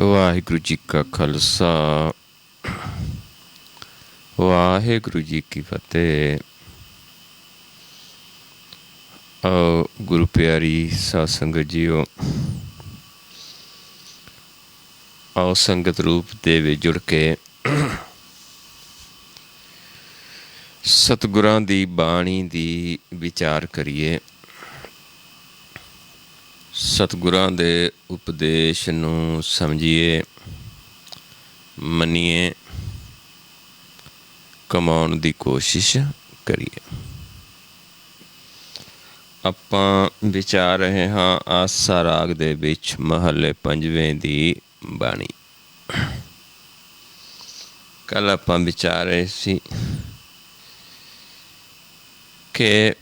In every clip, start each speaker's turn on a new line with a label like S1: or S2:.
S1: ਵਾਹਿਗੁਰੂ ਜੀ ਕਾ ਖਾਲਸਾ ਵਾਹਿਗੁਰੂ ਜੀ ਕੀ ਫਤਿਹ। ਗੁਰੂ ਪਿਆਰੀ ਸਾਧ ਸੰਗਤ ਜੀਓ, ਆਓ ਸੰਗਤ ਰੂਪ ਦੇ ਵਿੱਚ ਜੁੜ ਕੇ ਸਤਿਗੁਰਾਂ ਦੀ ਬਾਣੀ ਦੀ ਵਿਚਾਰ ਕਰੀਏ। ਸਤਿਗੁਰਾਂ ਦੇ ਉਪਦੇਸ਼ ਨੂੰ ਸਮਝੀਏ, ਮੰਨੀਏ, ਕਮਾਉਣ ਦੀ ਕੋਸ਼ਿਸ਼ ਕਰੀਏ। ਆਪਾਂ ਵਿਚਾਰ ਰਹੇ ਹਾਂ ਆਸਾ ਰਾਗ ਦੇ ਵਿੱਚ ਮਹੱਲੇ 5ਵੇਂ ਦੀ ਬਾਣੀ। ਕੱਲ੍ਹ ਆਪਾਂ ਵਿਚਾਰ ਰਹੇ ਸੀ ਕਿ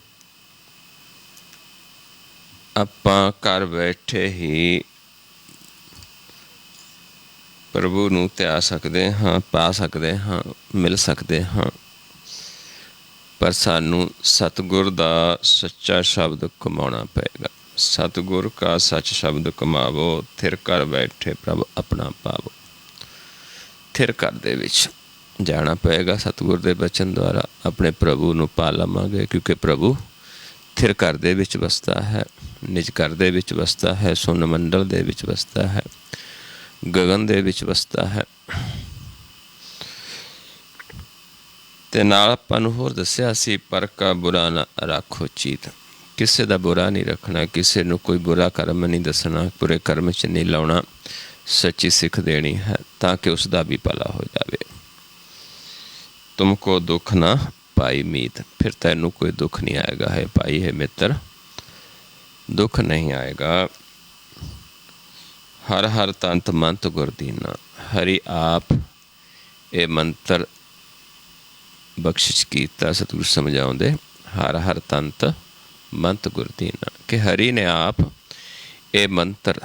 S1: ਆਪਾਂ ਘਰ ਬੈਠੇ ਹੀ ਪ੍ਰਭੂ ਨੂੰ ਧਿਆ ਸਕਦੇ ਹਾਂ, ਪਾ ਸਕਦੇ ਹਾਂ, ਮਿਲ ਸਕਦੇ ਹਾਂ, ਪਰ ਸਾਨੂੰ ਸਤਿਗੁਰ ਦਾ ਸੱਚਾ ਸ਼ਬਦ ਕਮਾਉਣਾ ਪਏਗਾ। ਸਤਿਗੁਰ ਕਾ ਸੱਚ ਸ਼ਬਦ ਕਮਾਵੋ, ਥਿਰ ਘਰ ਬੈਠੇ ਪ੍ਰਭ ਆਪਣਾ ਪਾਵੋ। ਥਿਰ ਘਰ ਦੇ ਵਿੱਚ ਜਾਣਾ ਪਏਗਾ। ਸਤਿਗੁਰ ਦੇ ਬਚਨ ਦੁਆਰਾ ਆਪਣੇ ਪ੍ਰਭੂ ਨੂੰ ਪਾ ਲਵਾਂਗੇ, ਕਿਉਂਕਿ ਪ੍ਰਭੂ ਥਿਰ ਘਰ ਦੇ ਵਿੱਚ ਵਸਦਾ ਹੈ, ਨਿਜ ਘਰ ਦੇ ਵਿੱਚ ਵਸਦਾ ਹੈ, ਸੁਨ ਮੰਡਲ ਦੇ ਵਿੱਚ ਵਸਦਾ ਹੈ, ਗਗਨ ਦੇ ਵਿੱਚ ਵਸਦਾ ਹੈ। ਅਤੇ ਨਾਲ ਆਪਾਂ ਨੂੰ ਹੋਰ ਦੱਸਿਆ ਸੀ, ਪਰ ਕਾ ਬੁਰਾ ਨਾ ਰਾਖੋ ਚੀਤ। ਕਿਸੇ ਦਾ ਬੁਰਾ ਨਹੀਂ ਰੱਖਣਾ, ਕਿਸੇ ਨੂੰ ਕੋਈ ਬੁਰਾ ਕਰਮ ਨਹੀਂ ਦੱਸਣਾ, ਬੁਰੇ ਕਰਮ 'ਚ ਨਹੀਂ ਲਾਉਣਾ। ਸੱਚੀ ਸਿੱਖ ਦੇਣੀ ਹੈ ਤਾਂ ਕਿ ਉਸ ਦਾ ਵੀ ਭਲਾ ਹੋ ਜਾਵੇ। ਤੁਮ ਕੋ ਦੁੱਖ ਨਾ ਪਾਈ ਮੀਤ, ਫਿਰ ਤੈਨੂੰ ਕੋਈ ਦੁੱਖ ਨਹੀਂ ਆਏਗਾ। ਹੈ ਭਾਈ, ਹੈ ਮਿੱਤਰ, ਦੁੱਖ ਨਹੀਂ ਆਏਗਾ। ਹਰ ਹਰ ਤੰਤ ਮੰਤ ਗੁਰਦੀਨਾ, ਹਰੀ ਆਪ ਇਹ ਮੰਤਰ ਬਖਸ਼ਿਸ਼ ਕੀਤਾ। ਸਤਿਗੁਰ ਸਮਝਾਉਂਦੇ ਹਰ ਹਰ ਤੰਤ ਮੰਤ ਗੁਰਦੀਨਾ, ਕਿ ਹਰੀ ਨੇ ਆਪ ਇਹ ਮੰਤਰ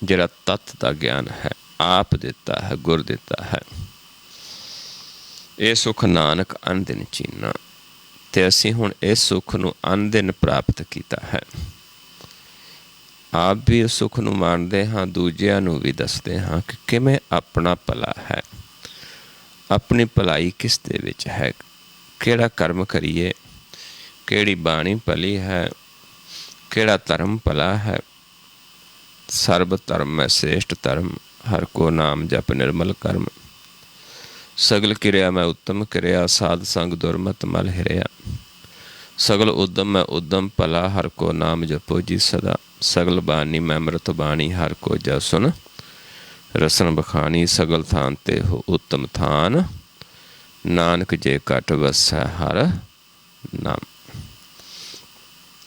S1: ਜਿਹੜਾ ਤੱਤ ਦਾ ਗਿਆਨ ਹੈ ਆਪ ਦਿੱਤਾ ਹੈ, ਗੁਰ ਦਿੱਤਾ ਹੈ। ਇਹ ਸੁੱਖ ਨਾਨਕ ਅਨ ਦਿਨ ਚੀਨਾ, ਅਤੇ ਅਸੀਂ ਹੁਣ ਇਸ ਸੁੱਖ ਨੂੰ ਅਨ ਦਿਨ ਪ੍ਰਾਪਤ ਕੀਤਾ ਹੈ। ਆਪ ਵੀ ਉਸ ਸੁੱਖ ਨੂੰ ਮਾਣਦੇ ਹਾਂ, ਦੂਜਿਆਂ ਨੂੰ ਵੀ ਦੱਸਦੇ ਹਾਂ ਕਿ ਕਿਵੇਂ ਆਪਣਾ ਭਲਾ ਹੈ, ਆਪਣੀ ਭਲਾਈ ਕਿਸ ਦੇ ਵਿੱਚ ਹੈ, ਕਿਹੜਾ ਕਰਮ ਕਰੀਏ, ਕਿਹੜੀ ਬਾਣੀ ਭਲੀ ਹੈ, ਕਿਹੜਾ ਧਰਮ ਭਲਾ ਹੈ। ਸਰਬ ਧਰਮ ਮੈਂ ਸ੍ਰੇਸ਼ਟ ਧਰਮ, ਹਰ ਕੋ ਨਾਮ ਜਪ ਨਿਰਮਲ ਕਰਮ। ਸਗਲ ਕਿਰਿਆ ਮੈਂ ਉੱਤਮ ਕਿਰਿਆ, ਸਾਧ ਸੰਗ ਦੁਰਮਤ ਮਲ ਹਿਰਿਆ। ਸਗਲ ਉਦਮ ਮੈਂ ਉਦਮ ਭਲਾ, ਹਰ ਕੋ ਨਾਮ ਜਪੋ ਜੀ ਸਦਾ। ਸਗਲ ਬਾਣੀ ਮੈਂ ਅੰਮ੍ਰਿਤ ਬਾਣੀ, ਹਰ ਕੋ ਜਪ ਸੁਨ ਰਸਨ ਬਖਾਣੀ। ਸਗਲ ਥਾਨ ਤੇ ਹੋ ਉੱਤਮ ਥਾਨ, ਨਾਨਕ ਜੇ ਘਟ ਵਸੈ ਹਰ ਨਾਮ।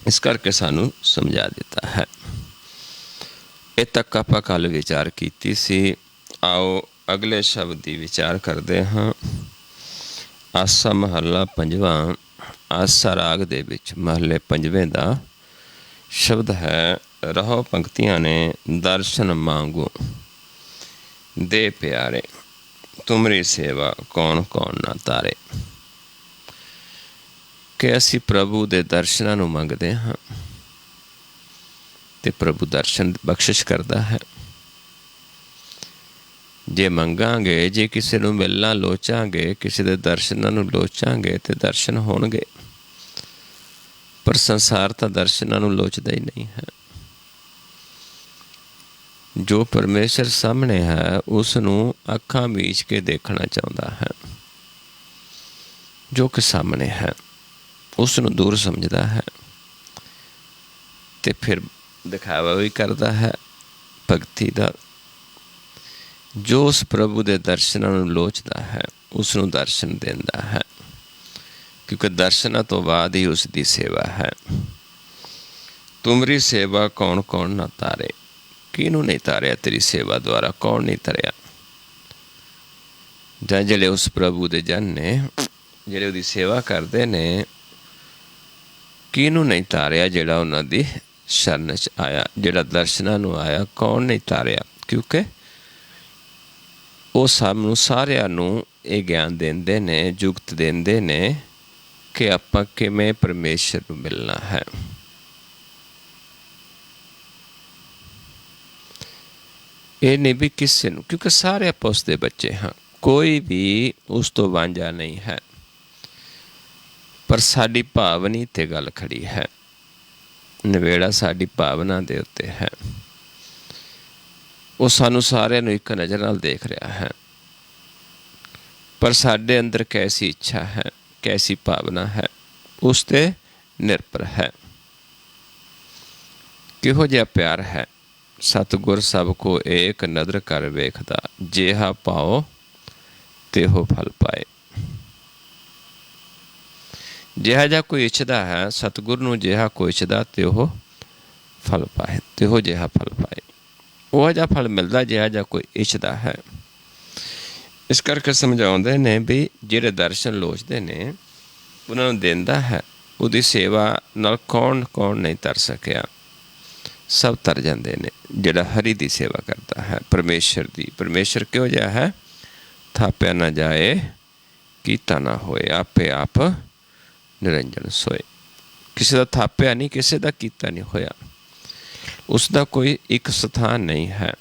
S1: ਇਸ ਕਰਕੇ ਸਾਨੂੰ ਸਮਝਾ ਦਿੱਤਾ ਹੈ। ਇਹ ਤੱਕ ਆਪਾਂ ਕੱਲ੍ਹ ਵਿਚਾਰ ਕੀਤੀ ਸੀ। ਆਓ ਅਗਲੇ ਸ਼ਬਦ ਦੀ ਵਿਚਾਰ ਕਰਦੇ ਹਾਂ। ਆਸਾ ਮਹੱਲਾ 5ਵਾਂ, ਆਸਾ ਰਾਗ ਦੇ ਵਿੱਚ ਮਹੱਲੇ 5ਵੇਂ ਦਾ ਸ਼ਬਦ ਹੈ। ਰਹੋ ਪੰਕਤੀਆਂ ਨੇ, ਦਰਸ਼ਨ ਮੰਗੋ ਦੇ ਪਿਆਰੇ, ਤੁਮਰੀ ਸੇਵਾ ਕੌਣ ਕੌਣ ਨਾ ਤਾਰੇ। ਕਿ ਅਸੀਂ ਪ੍ਰਭੂ ਦੇ ਦਰਸ਼ਨਾਂ ਨੂੰ ਮੰਗਦੇ ਹਾਂ ਅਤੇ ਪ੍ਰਭੂ ਦਰਸ਼ਨ ਬਖਸ਼ਿਸ਼ ਕਰਦਾ ਹੈ। ਜੇ ਮੰਗਾਂਗੇ, ਜੇ ਕਿਸੇ ਨੂੰ ਮਿਲਣਾ ਲੋਚਾਂਗੇ, ਕਿਸੇ ਦੇ ਦਰਸ਼ਨਾਂ ਨੂੰ ਲੋਚਾਂਗੇ ਅਤੇ ਦਰਸ਼ਨ ਹੋਣਗੇ। ਪਰ ਸੰਸਾਰ ਤਾਂ ਦਰਸ਼ਨਾਂ ਨੂੰ ਲੋਚਦਾ ਹੀ ਨਹੀਂ ਹੈ। ਜੋ ਪਰਮੇਸ਼ਰ ਸਾਹਮਣੇ ਹੈ ਉਸ ਨੂੰ ਅੱਖਾਂ ਮੀਚ ਕੇ ਦੇਖਣਾ ਚਾਹੁੰਦਾ ਹੈ। ਜੋ ਕਿ ਸਾਹਮਣੇ ਹੈ ਉਸ ਨੂੰ ਦੂਰ ਸਮਝਦਾ ਹੈ ਅਤੇ ਫਿਰ ਦਿਖਾਵਾ ਵੀ ਕਰਦਾ ਹੈ ਭਗਤੀ ਦਾ। ਜੋ ਉਸ ਪ੍ਰਭੂ ਦੇ ਦਰਸ਼ਨਾਂ ਨੂੰ ਲੋਚਦਾ ਹੈ ਉਸ ਨੂੰ ਦਰਸ਼ਨ ਦਿੰਦਾ ਹੈ, ਕਿਉਂਕਿ ਦਰਸ਼ਨਾਂ ਤੋਂ ਬਾਅਦ ਹੀ ਉਸ ਦੀ ਸੇਵਾ ਹੈ। ਤੁਮਰੀ ਸੇਵਾ ਕੌਣ ਕੌਣ ਨਾ ਤਾਰੇ, ਕਿਹਨੂੰ ਨਹੀਂ ਤਾਰਿਆ ਤੇਰੀ ਸੇਵਾ ਦੁਆਰਾ, ਕੌਣ ਨਹੀਂ ਤਰਿਆ। ਜਾਂ ਜਿਹੜੇ ਉਸ ਪ੍ਰਭੂ ਦੇ ਜਨ ਨੇ, ਜਿਹੜੇ ਉਹਦੀ ਸੇਵਾ ਕਰਦੇ ਨੇ, ਕਿਹਨੂੰ ਨਹੀਂ ਤਾਰਿਆ ਜਿਹੜਾ ਉਹਨਾਂ ਦੀ ਸ਼ਰਨ 'ਚ ਆਇਆ, ਜਿਹੜਾ ਦਰਸ਼ਨਾਂ ਨੂੰ ਆਇਆ, ਕੌਣ ਨਹੀਂ ਤਾਰਿਆ। ਕਿਉਂਕਿ ਉਹ ਸਭ ਨੂੰ, ਸਾਰਿਆਂ ਨੂੰ ਇਹ ਗਿਆਨ ਦਿੰਦੇ ਨੇ, ਜੁਗਤ ਦਿੰਦੇ ਨੇ ਕਿ ਆਪਾਂ ਕਿਵੇਂ ਪਰਮੇਸ਼ਰ ਨੂੰ ਮਿਲਣਾ ਹੈ। ਇਹ ਨਹੀਂ ਵੀ ਕਿਸੇ ਨੂੰ, ਕਿਉਂਕਿ ਸਾਰੇ ਆਪਾਂ ਉਸ ਦੇ ਬੱਚੇ ਹਾਂ, ਕੋਈ ਵੀ ਉਸ ਤੋਂ ਵਾਂਝਾ ਨਹੀਂ ਹੈ। ਪਰ ਸਾਡੀ ਭਾਵਨੀ 'ਤੇ ਗੱਲ ਖੜੀ ਹੈ, ਨਿਬੇੜਾ ਸਾਡੀ ਭਾਵਨਾ ਦੇ ਉੱਤੇ ਹੈ। ਉਹ ਸਾਨੂੰ ਸਾਰਿਆਂ ਨੂੰ ਇੱਕ ਨਜ਼ਰ ਨਾਲ ਦੇਖ ਰਿਹਾ ਹੈ, ਪਰ ਸਾਡੇ ਅੰਦਰ ਕੈਸੀ ਇੱਛਾ ਹੈ, ਕੈਸੀ ਭਾਵਨਾ ਹੈ, ਉਸ 'ਤੇ ਨਿਰਭਰ ਹੈ। ਕਿਹੋ ਜਿਹਾ ਪਿਆਰ ਹੈ। ਸਤਿਗੁਰ ਸਭ ਕੋ ਏਕ ਨਦਰ ਕਰ ਵੇਖਦਾ, ਜਿਹਾ ਪਾਓ ਤਿਹੋ ਫਲ ਪਾਏ। ਜਿਹਾ ਜਿਹਾ ਕੋਈ ਇੱਛਦਾ ਹੈ, ਸਤਿਗੁਰ ਨੂੰ ਜਿਹਾ ਕੋਈ ਇੱਛਦਾ ਤਿਹੋ ਫਲ ਪਾਏ, ਤਿਹੋ ਜਿਹਾ ਫਲ ਪਾਏ। ਉਹ ਜਿਹਾ ਫਲ ਮਿਲਦਾ ਜਿਹਾ ਜਿਹਾ ਕੋਈ ਇੱਛਦਾ ਹੈ। ਇਸ ਕਰਕੇ ਸਮਝਾਉਂਦੇ ਨੇ ਵੀ ਜਿਹੜੇ ਦਰਸ਼ਨ ਲੋਚਦੇ ਨੇ ਉਹਨਾਂ ਨੂੰ ਦਿੰਦਾ ਹੈ। ਉਹਦੀ ਸੇਵਾ ਨਾਲ ਕੌਣ ਕੌਣ ਨਹੀਂ ਤਰ ਸਕਿਆ, ਸਭ ਤਰ ਜਾਂਦੇ ਨੇ। ਜਿਹੜਾ ਹਰੀ ਦੀ ਸੇਵਾ ਕਰਦਾ ਹੈ, ਪਰਮੇਸ਼ਰ ਦੀ। ਪਰਮੇਸ਼ਰ ਕਿਹੋ ਜਿਹਾ ਹੈ? ਥਾਪਿਆ ਨਾ ਜਾਏ, ਕੀਤਾ ਨਾ ਹੋਏ, ਆਪੇ ਆਪ ਨਿਰੰਜਨ ਸੋਏ। ਕਿਸੇ ਦਾ ਥਾਪਿਆ ਨਹੀਂ, ਕਿਸੇ ਦਾ ਕੀਤਾ ਨਹੀਂ ਹੋਇਆ। ਉਸ ਦਾ ਕੋਈ ਇੱਕ ਸਥਾਨ ਨਹੀਂ ਹੈ,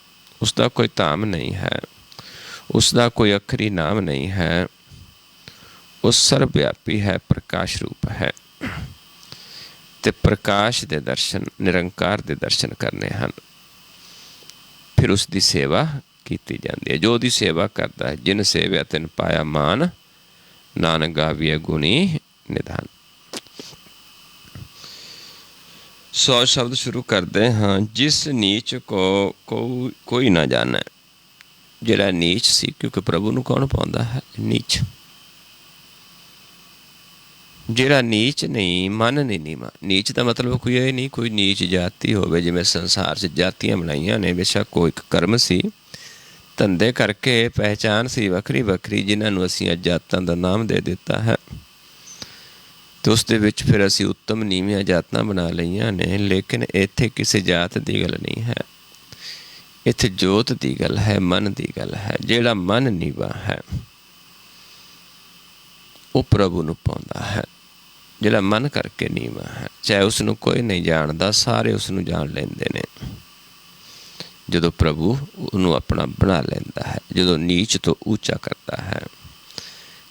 S1: ਉਸ ਦਾ ਕੋਈ ਧਾਮ ਨਹੀਂ ਹੈ, ਉਸ ਦਾ ਕੋਈ ਅੱਖਰੀ ਨਾਮ ਨਹੀਂ ਹੈ। ਉਹ ਸਰਬ ਵਿਆਪੀ ਹੈ, ਪ੍ਰਕਾਸ਼ ਰੂਪ ਹੈ। ਅਤੇ ਪ੍ਰਕਾਸ਼ ਦੇ ਦਰਸ਼ਨ, ਨਿਰੰਕਾਰ ਦੇ ਦਰਸ਼ਨ ਕਰਨੇ ਹਨ। ਫਿਰ ਉਸ ਦੀ ਸੇਵਾ ਕੀਤੀ ਜਾਂਦੀ ਹੈ। ਜੋ ਉਹਦੀ ਸੇਵਾ ਕਰਦਾ ਹੈ, ਜਿਨ ਸੇਵਿਆ ਤਿਨ ਪਾਇਆ ਮਾਨ, ਨਾਨਕ ਗਾਵੀਐ ਗੁਣੀ ਨਿਧਾਨ। 100 ਸ਼ਬਦ ਸ਼ੁਰੂ ਕਰਦੇ ਹਾਂ। ਜਿਸ ਨੀਚ ਕੋ ਕੋਈ ਨਾ ਜਾਣੈ। ਜਿਹੜਾ ਨੀਚ ਸੀ, ਕਿਉਂਕਿ ਪ੍ਰਭੂ ਨੂੰ ਕੌਣ ਪਾਉਂਦਾ ਹੈ ਨੀਚ? ਜਿਹੜਾ ਨੀਚ ਨਹੀਂ, ਮਨ ਨਹੀਂ ਨੀਵਾਂ। ਨੀਚ ਦਾ ਮਤਲਬ ਕੋਈ ਇਹ ਨਹੀਂ ਕੋਈ ਨੀਚ ਜਾਤੀ ਹੋਵੇ, ਜਿਵੇਂ ਸੰਸਾਰ 'ਚ ਜਾਤੀਆਂ ਬਣਾਈਆਂ ਨੇ। ਬੇਸ਼ੱਕ ਕੋਈ ਇੱਕ ਕਰਮ ਸੀ, ਧੰਦੇ ਕਰਕੇ ਪਹਿਚਾਣ ਸੀ ਵੱਖਰੀ ਵੱਖਰੀ, ਜਿਨ੍ਹਾਂ ਨੂੰ ਅਸੀਂ ਅੱਜ ਜਾਤਾਂ ਦਾ ਨਾਮ ਦੇ ਦਿੱਤਾ ਹੈ। ਅਤੇ ਉਸ ਦੇ ਵਿੱਚ ਫਿਰ ਅਸੀਂ ਉੱਤਮ ਨੀਵੀਆਂ ਜਾਤਾਂ ਬਣਾ ਲਈਆਂ ਨੇ। ਲੇਕਿਨ ਇੱਥੇ ਕਿਸੇ ਜਾਤ ਦੀ ਗੱਲ ਨਹੀਂ ਹੈ, ਇੱਥੇ ਜੋਤ ਦੀ ਗੱਲ ਹੈ, ਮਨ ਦੀ ਗੱਲ ਹੈ। ਜਿਹੜਾ ਮਨ ਨੀਵਾਂ ਹੈ ਉਹ ਪ੍ਰਭੂ ਨੂੰ ਪਾਉਂਦਾ ਹੈ। ਜਿਹੜਾ ਮਨ ਕਰਕੇ ਨੀਵਾਂ ਹੈ, ਚਾਹੇ ਉਸ ਨੂੰ ਕੋਈ ਨਹੀਂ ਜਾਣਦਾ, ਸਾਰੇ ਉਸ ਨੂੰ ਜਾਣ ਲੈਂਦੇ ਨੇ। ਜਦੋਂ ਪ੍ਰਭੂ ਉਹਨੂੰ ਆਪਣਾ ਬਣਾ ਲੈਂਦਾ ਹੈ, ਜਦੋਂ ਨੀਚ ਤੋਂ ਉੱਚਾ ਕਰਦਾ ਹੈ।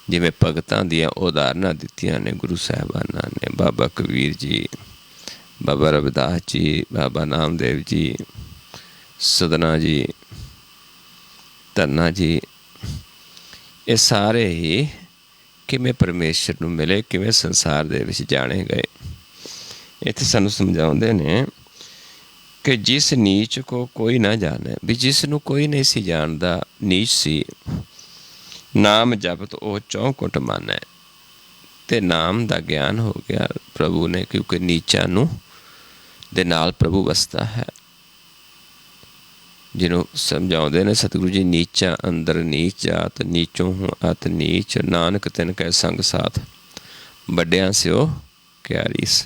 S1: ਜਿਵੇਂ ਭਗਤਾਂ ਦੀਆਂ ਉਦਾਹਰਨਾਂ ਦਿੱਤੀਆਂ ਨੇ ਗੁਰੂ ਸਾਹਿਬਾਨਾਂ ਨੇ। ਬਾਬਾ ਕਬੀਰ ਜੀ, ਬਾਬਾ ਰਵਿਦਾਸ ਜੀ, ਬਾਬਾ ਨਾਮਦੇਵ ਜੀ, ਸਦਨਾ ਜੀ, ਧੰਨਾ ਜੀ, ਇਹ ਸਾਰੇ ਹੀ ਕਿਵੇਂ ਪਰਮੇਸ਼ਰ ਨੂੰ ਮਿਲੇ, ਕਿਵੇਂ ਸੰਸਾਰ ਦੇ ਵਿੱਚ ਜਾਣੇ ਗਏ। ਇੱਥੇ ਸਾਨੂੰ ਸਮਝਾਉਂਦੇ ਨੇ ਕਿ ਜਿਸ ਨੀਚ ਕੋ ਕੋਈ ਨਾ ਜਾਣੇ, ਵੀ ਜਿਸ ਨੂੰ ਕੋਈ ਨਹੀਂ ਸੀ ਜਾਣਦਾ, ਨੀਚ ਸੀ। ਨਾਮ ਜਪਤ ਉਹ ਚੌਂਕੁਟ ਮਾਨੈ। ਅਤੇ ਨਾਮ ਦਾ ਗਿਆਨ ਹੋ ਗਿਆ ਪ੍ਰਭੂ ਨੇ, ਕਿਉਂਕਿ ਨੀਚਾਂ ਨੂੰ ਦੇ ਨਾਲ ਪ੍ਰਭੂ ਵਸਦਾ ਹੈ। ਜਿਹਨੂੰ ਸਮਝਾਉਂਦੇ ਨੇ ਸਤਿਗੁਰੂ ਜੀ, ਨੀਚਾਂ ਅੰਦਰ ਨੀਚ ਜਾਤ, ਨੀਚੋਂ ਹੂੰ ਅਤ ਨੀਚ, ਨਾਨਕ ਤਿਨ ਕੈ ਸੰਗ ਸਾਥ, ਵੱਡਿਆਂ ਸਿਓ ਕਿਆ ਰੀਸ।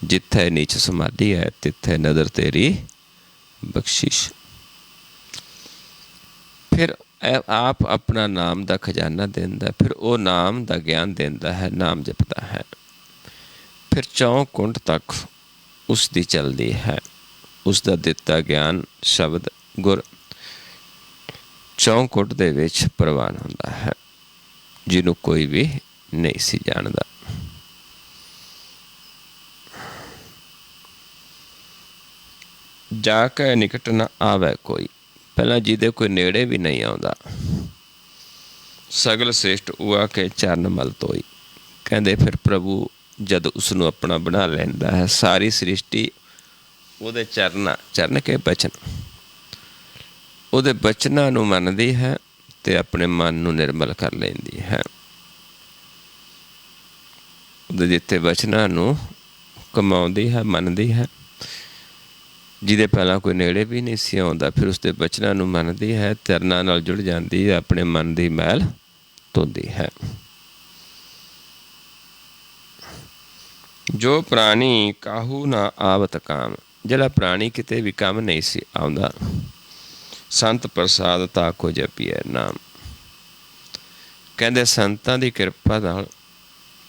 S1: ਜਿੱਥੇ ਨੀਚ ਸਮਾਧੀ ਹੈ, ਤਿੱਥੇ ਨਦਰ ਤੇਰੀ ਬਖਸ਼ਿਸ਼। ਫਿਰ ਆਪ ਆਪਣਾ ਨਾਮ ਦਾ ਖਜ਼ਾਨਾ ਦਿੰਦਾ, ਫਿਰ ਉਹ ਨਾਮ ਦਾ ਗਿਆਨ ਦਿੰਦਾ ਹੈ, ਨਾਮ ਜਪਦਾ ਹੈ। ਫਿਰ ਚੌਂਕੁੰਟ ਤੱਕ ਉਸ ਦੀ ਚੱਲਦੀ ਹੈ, ਉਸ ਦਾ ਦਿੱਤਾ ਗਿਆਨ ਸ਼ਬਦ ਗੁਰ ਚੌਂਕੁਟ ਦੇ ਵਿੱਚ ਪ੍ਰਵਾਨ ਹੁੰਦਾ ਹੈ, ਜਿਹਨੂੰ ਕੋਈ ਵੀ ਨਹੀਂ ਸੀ ਜਾਣਦਾ। ਜਾ ਕੇ ਨਿਕਟ ਨਾ ਆਵੇ ਕੋਈ। ਪਹਿਲਾਂ ਜਿਹਦੇ ਕੋਈ ਨੇੜੇ ਵੀ ਨਹੀਂ ਆਉਂਦਾ। ਸਗਲ ਸ੍ਰੇਸ਼ਟ ਉਆ ਕੇ ਚਰਨ ਮਲ ਧੋਈ। ਕਹਿੰਦੇ ਫਿਰ ਪ੍ਰਭੂ ਜਦ ਉਸ ਨੂੰ ਆਪਣਾ ਬਣਾ ਲੈਂਦਾ ਹੈ, ਸਾਰੀ ਸ੍ਰਿਸ਼ਟੀ ਉਹਦੇ ਚਰਨ ਕੇ ਬਚਨ, ਉਹਦੇ ਬਚਨਾਂ ਨੂੰ ਮੰਨਦੀ ਹੈ ਅਤੇ ਆਪਣੇ ਮਨ ਨੂੰ ਨਿਰਮਲ ਕਰ ਲੈਂਦੀ ਹੈ। ਉਹਦੇ ਦਿੱਤੇ ਬਚਨਾਂ ਨੂੰ ਕਮਾਉਂਦੀ ਹੈ, ਮੰਨਦੀ ਹੈ। ਜਿਹਦੇ ਪਹਿਲਾਂ ਕੋਈ ਨੇੜੇ ਵੀ ਨਹੀਂ ਸੀ ਆਉਂਦਾ, ਫਿਰ ਉਸਦੇ ਬਚਨਾਂ ਨੂੰ ਮੰਨਦੀ ਹੈ, ਚਰਨਾਂ ਨਾਲ ਜੁੜ ਜਾਂਦੀ ਹੈ, ਆਪਣੇ ਮਨ ਦੀ ਮੈਲ ਧੋਂਦੀ ਹੈ। ਜੋ ਪ੍ਰਾਣੀ ਕਾਹੂ ਨਾ ਆਵਤ ਕਾਮ। ਜਿਹੜਾ ਪ੍ਰਾਣੀ ਕਿਤੇ ਵੀ ਕੰਮ ਨਹੀਂ ਸੀ ਆਉਂਦਾ, ਸੰਤ ਪ੍ਰਸਾਦ ਤਾਕੋ ਜਪੀਐ ਨਾਮ। ਕਹਿੰਦੇ ਸੰਤਾਂ ਦੀ ਕਿਰਪਾ ਨਾਲ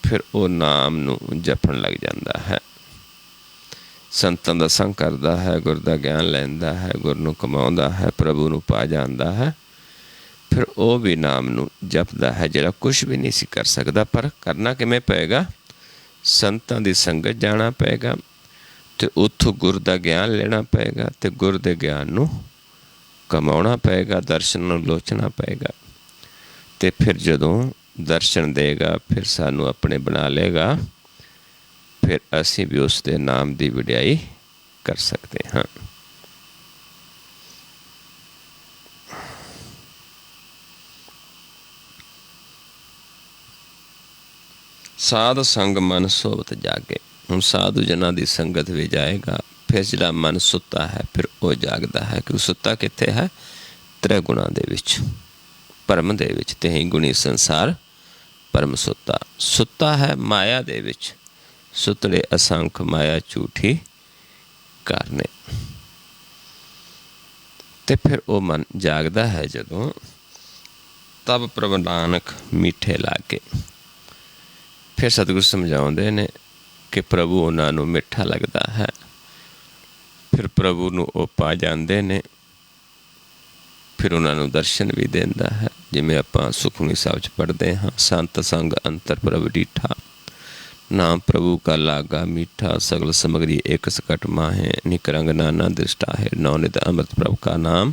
S1: ਫਿਰ ਉਹ ਨਾਮ ਨੂੰ ਜਪਣ ਲੱਗ ਜਾਂਦਾ ਹੈ। ਸੰਤਾਂ ਦਾ ਸੰਗ ਕਰਦਾ ਹੈ, ਗੁਰ ਦਾ ਗਿਆਨ ਲੈਂਦਾ ਹੈ, ਗੁਰ ਨੂੰ ਕਮਾਉਂਦਾ ਹੈ, ਪ੍ਰਭੂ ਨੂੰ ਪਾ ਜਾਂਦਾ ਹੈ, ਫਿਰ ਉਹ ਵੀ ਨਾਮ ਨੂੰ ਜਪਦਾ ਹੈ, ਜਿਹੜਾ ਕੁਛ ਵੀ ਨਹੀਂ ਸੀ ਕਰ ਸਕਦਾ। ਪਰ ਕਰਨਾ ਕਿਵੇਂ ਪਏਗਾ? ਸੰਤਾਂ ਦੀ ਸੰਗਤ ਜਾਣਾ ਪਏਗਾ, ਅਤੇ ਉੱਥੋਂ ਗੁਰ ਦਾ ਗਿਆਨ ਲੈਣਾ ਪਏਗਾ, ਅਤੇ ਗੁਰ ਦੇ ਗਿਆਨ ਨੂੰ ਕਮਾਉਣਾ ਪਏਗਾ, ਦਰਸ਼ਨ ਨੂੰ ਲੋਚਣਾ ਪਏਗਾ। ਅਤੇ ਫਿਰ ਜਦੋਂ ਦਰਸ਼ਨ ਦੇਗਾ, ਫਿਰ ਸਾਨੂੰ ਆਪਣੇ ਬਣਾ ਲਏਗਾ, ਫਿਰ ਅਸੀਂ ਵੀ ਉਸ ਦੇ ਨਾਮ ਦੀ ਵਡਿਆਈ ਕਰ ਸਕਦੇ ਹਾਂ। ਸਾਧ ਸੰਗ ਮਨ ਸੋਵਤ ਜਾਗੇ। ਹੁਣ ਸਾਧੂ ਜਨਾਂ ਦੀ ਸੰਗਤ ਵਿੱਚ ਜਾਏਗਾ, ਫਿਰ ਜਿਹੜਾ ਮਨ ਸੁੱਤਾ ਹੈ ਫਿਰ ਉਹ ਜਾਗਦਾ ਹੈ। ਕਿ ਸੁੱਤਾ ਕਿੱਥੇ ਹੈ? ਤ੍ਰੈ ਗੁਣਾਂ ਦੇ ਵਿੱਚ, ਭਰਮ ਦੇ ਵਿੱਚ। ਤੇਹੀ ਗੁਣੀ ਸੰਸਾਰ ਭਰਮ ਸੁੱਤਾ। ਸੁੱਤਾ ਹੈ ਮਾਇਆ ਦੇ ਵਿੱਚ, ਸੁਤੜੇ ਅਸੰਖ ਮਾਇਆ ਝੂਠੀ ਕਾਰਨੇ। ਅਤੇ ਫਿਰ ਉਹ ਮਨ ਜਾਗਦਾ ਹੈ ਜਦੋਂ, ਤਬ ਪ੍ਰਭ ਨਾਨਕ ਮਿੱਠੇ ਲਾਗੇ। ਫਿਰ ਸਤਿਗੁਰੂ ਸਮਝਾਉਂਦੇ ਨੇ ਕਿ ਪ੍ਰਭੂ ਉਹਨਾਂ ਨੂੰ ਮਿੱਠਾ ਲੱਗਦਾ ਹੈ। ਫਿਰ ਪ੍ਰਭੂ ਨੂੰ ਉਹ ਪਾ ਜਾਂਦੇ ਨੇ, ਫਿਰ ਉਹਨਾਂ ਨੂੰ ਦਰਸ਼ਨ ਵੀ ਦਿੰਦਾ ਹੈ। ਜਿਵੇਂ ਆਪਾਂ ਸੁਖਮਨੀ ਸਾਹਿਬ 'ਚ ਪੜ੍ਹਦੇ ਹਾਂ, ਸੰਤ ਸੰਗ ਅੰਤਰ ਪ੍ਰਭ ਡੀਠਾ, ਨਾਮ ਪ੍ਰਭੂ ਕਾ ਲਾਗਾ ਮੀਠਾ, ਸਗਲ ਸਮਗਰੀ ਇੱਕ ਸਕਟ ਮਾਹੇ, ਨਿਕ ਰੰਗ ਨਾਨਾ ਦ੍ਰਿਸ਼ਟਾ ਹੈ, ਨੌ ਨਿਤ ਅੰਮ੍ਰਿਤ ਪ੍ਰਭ ਕਾ ਨਾਮ,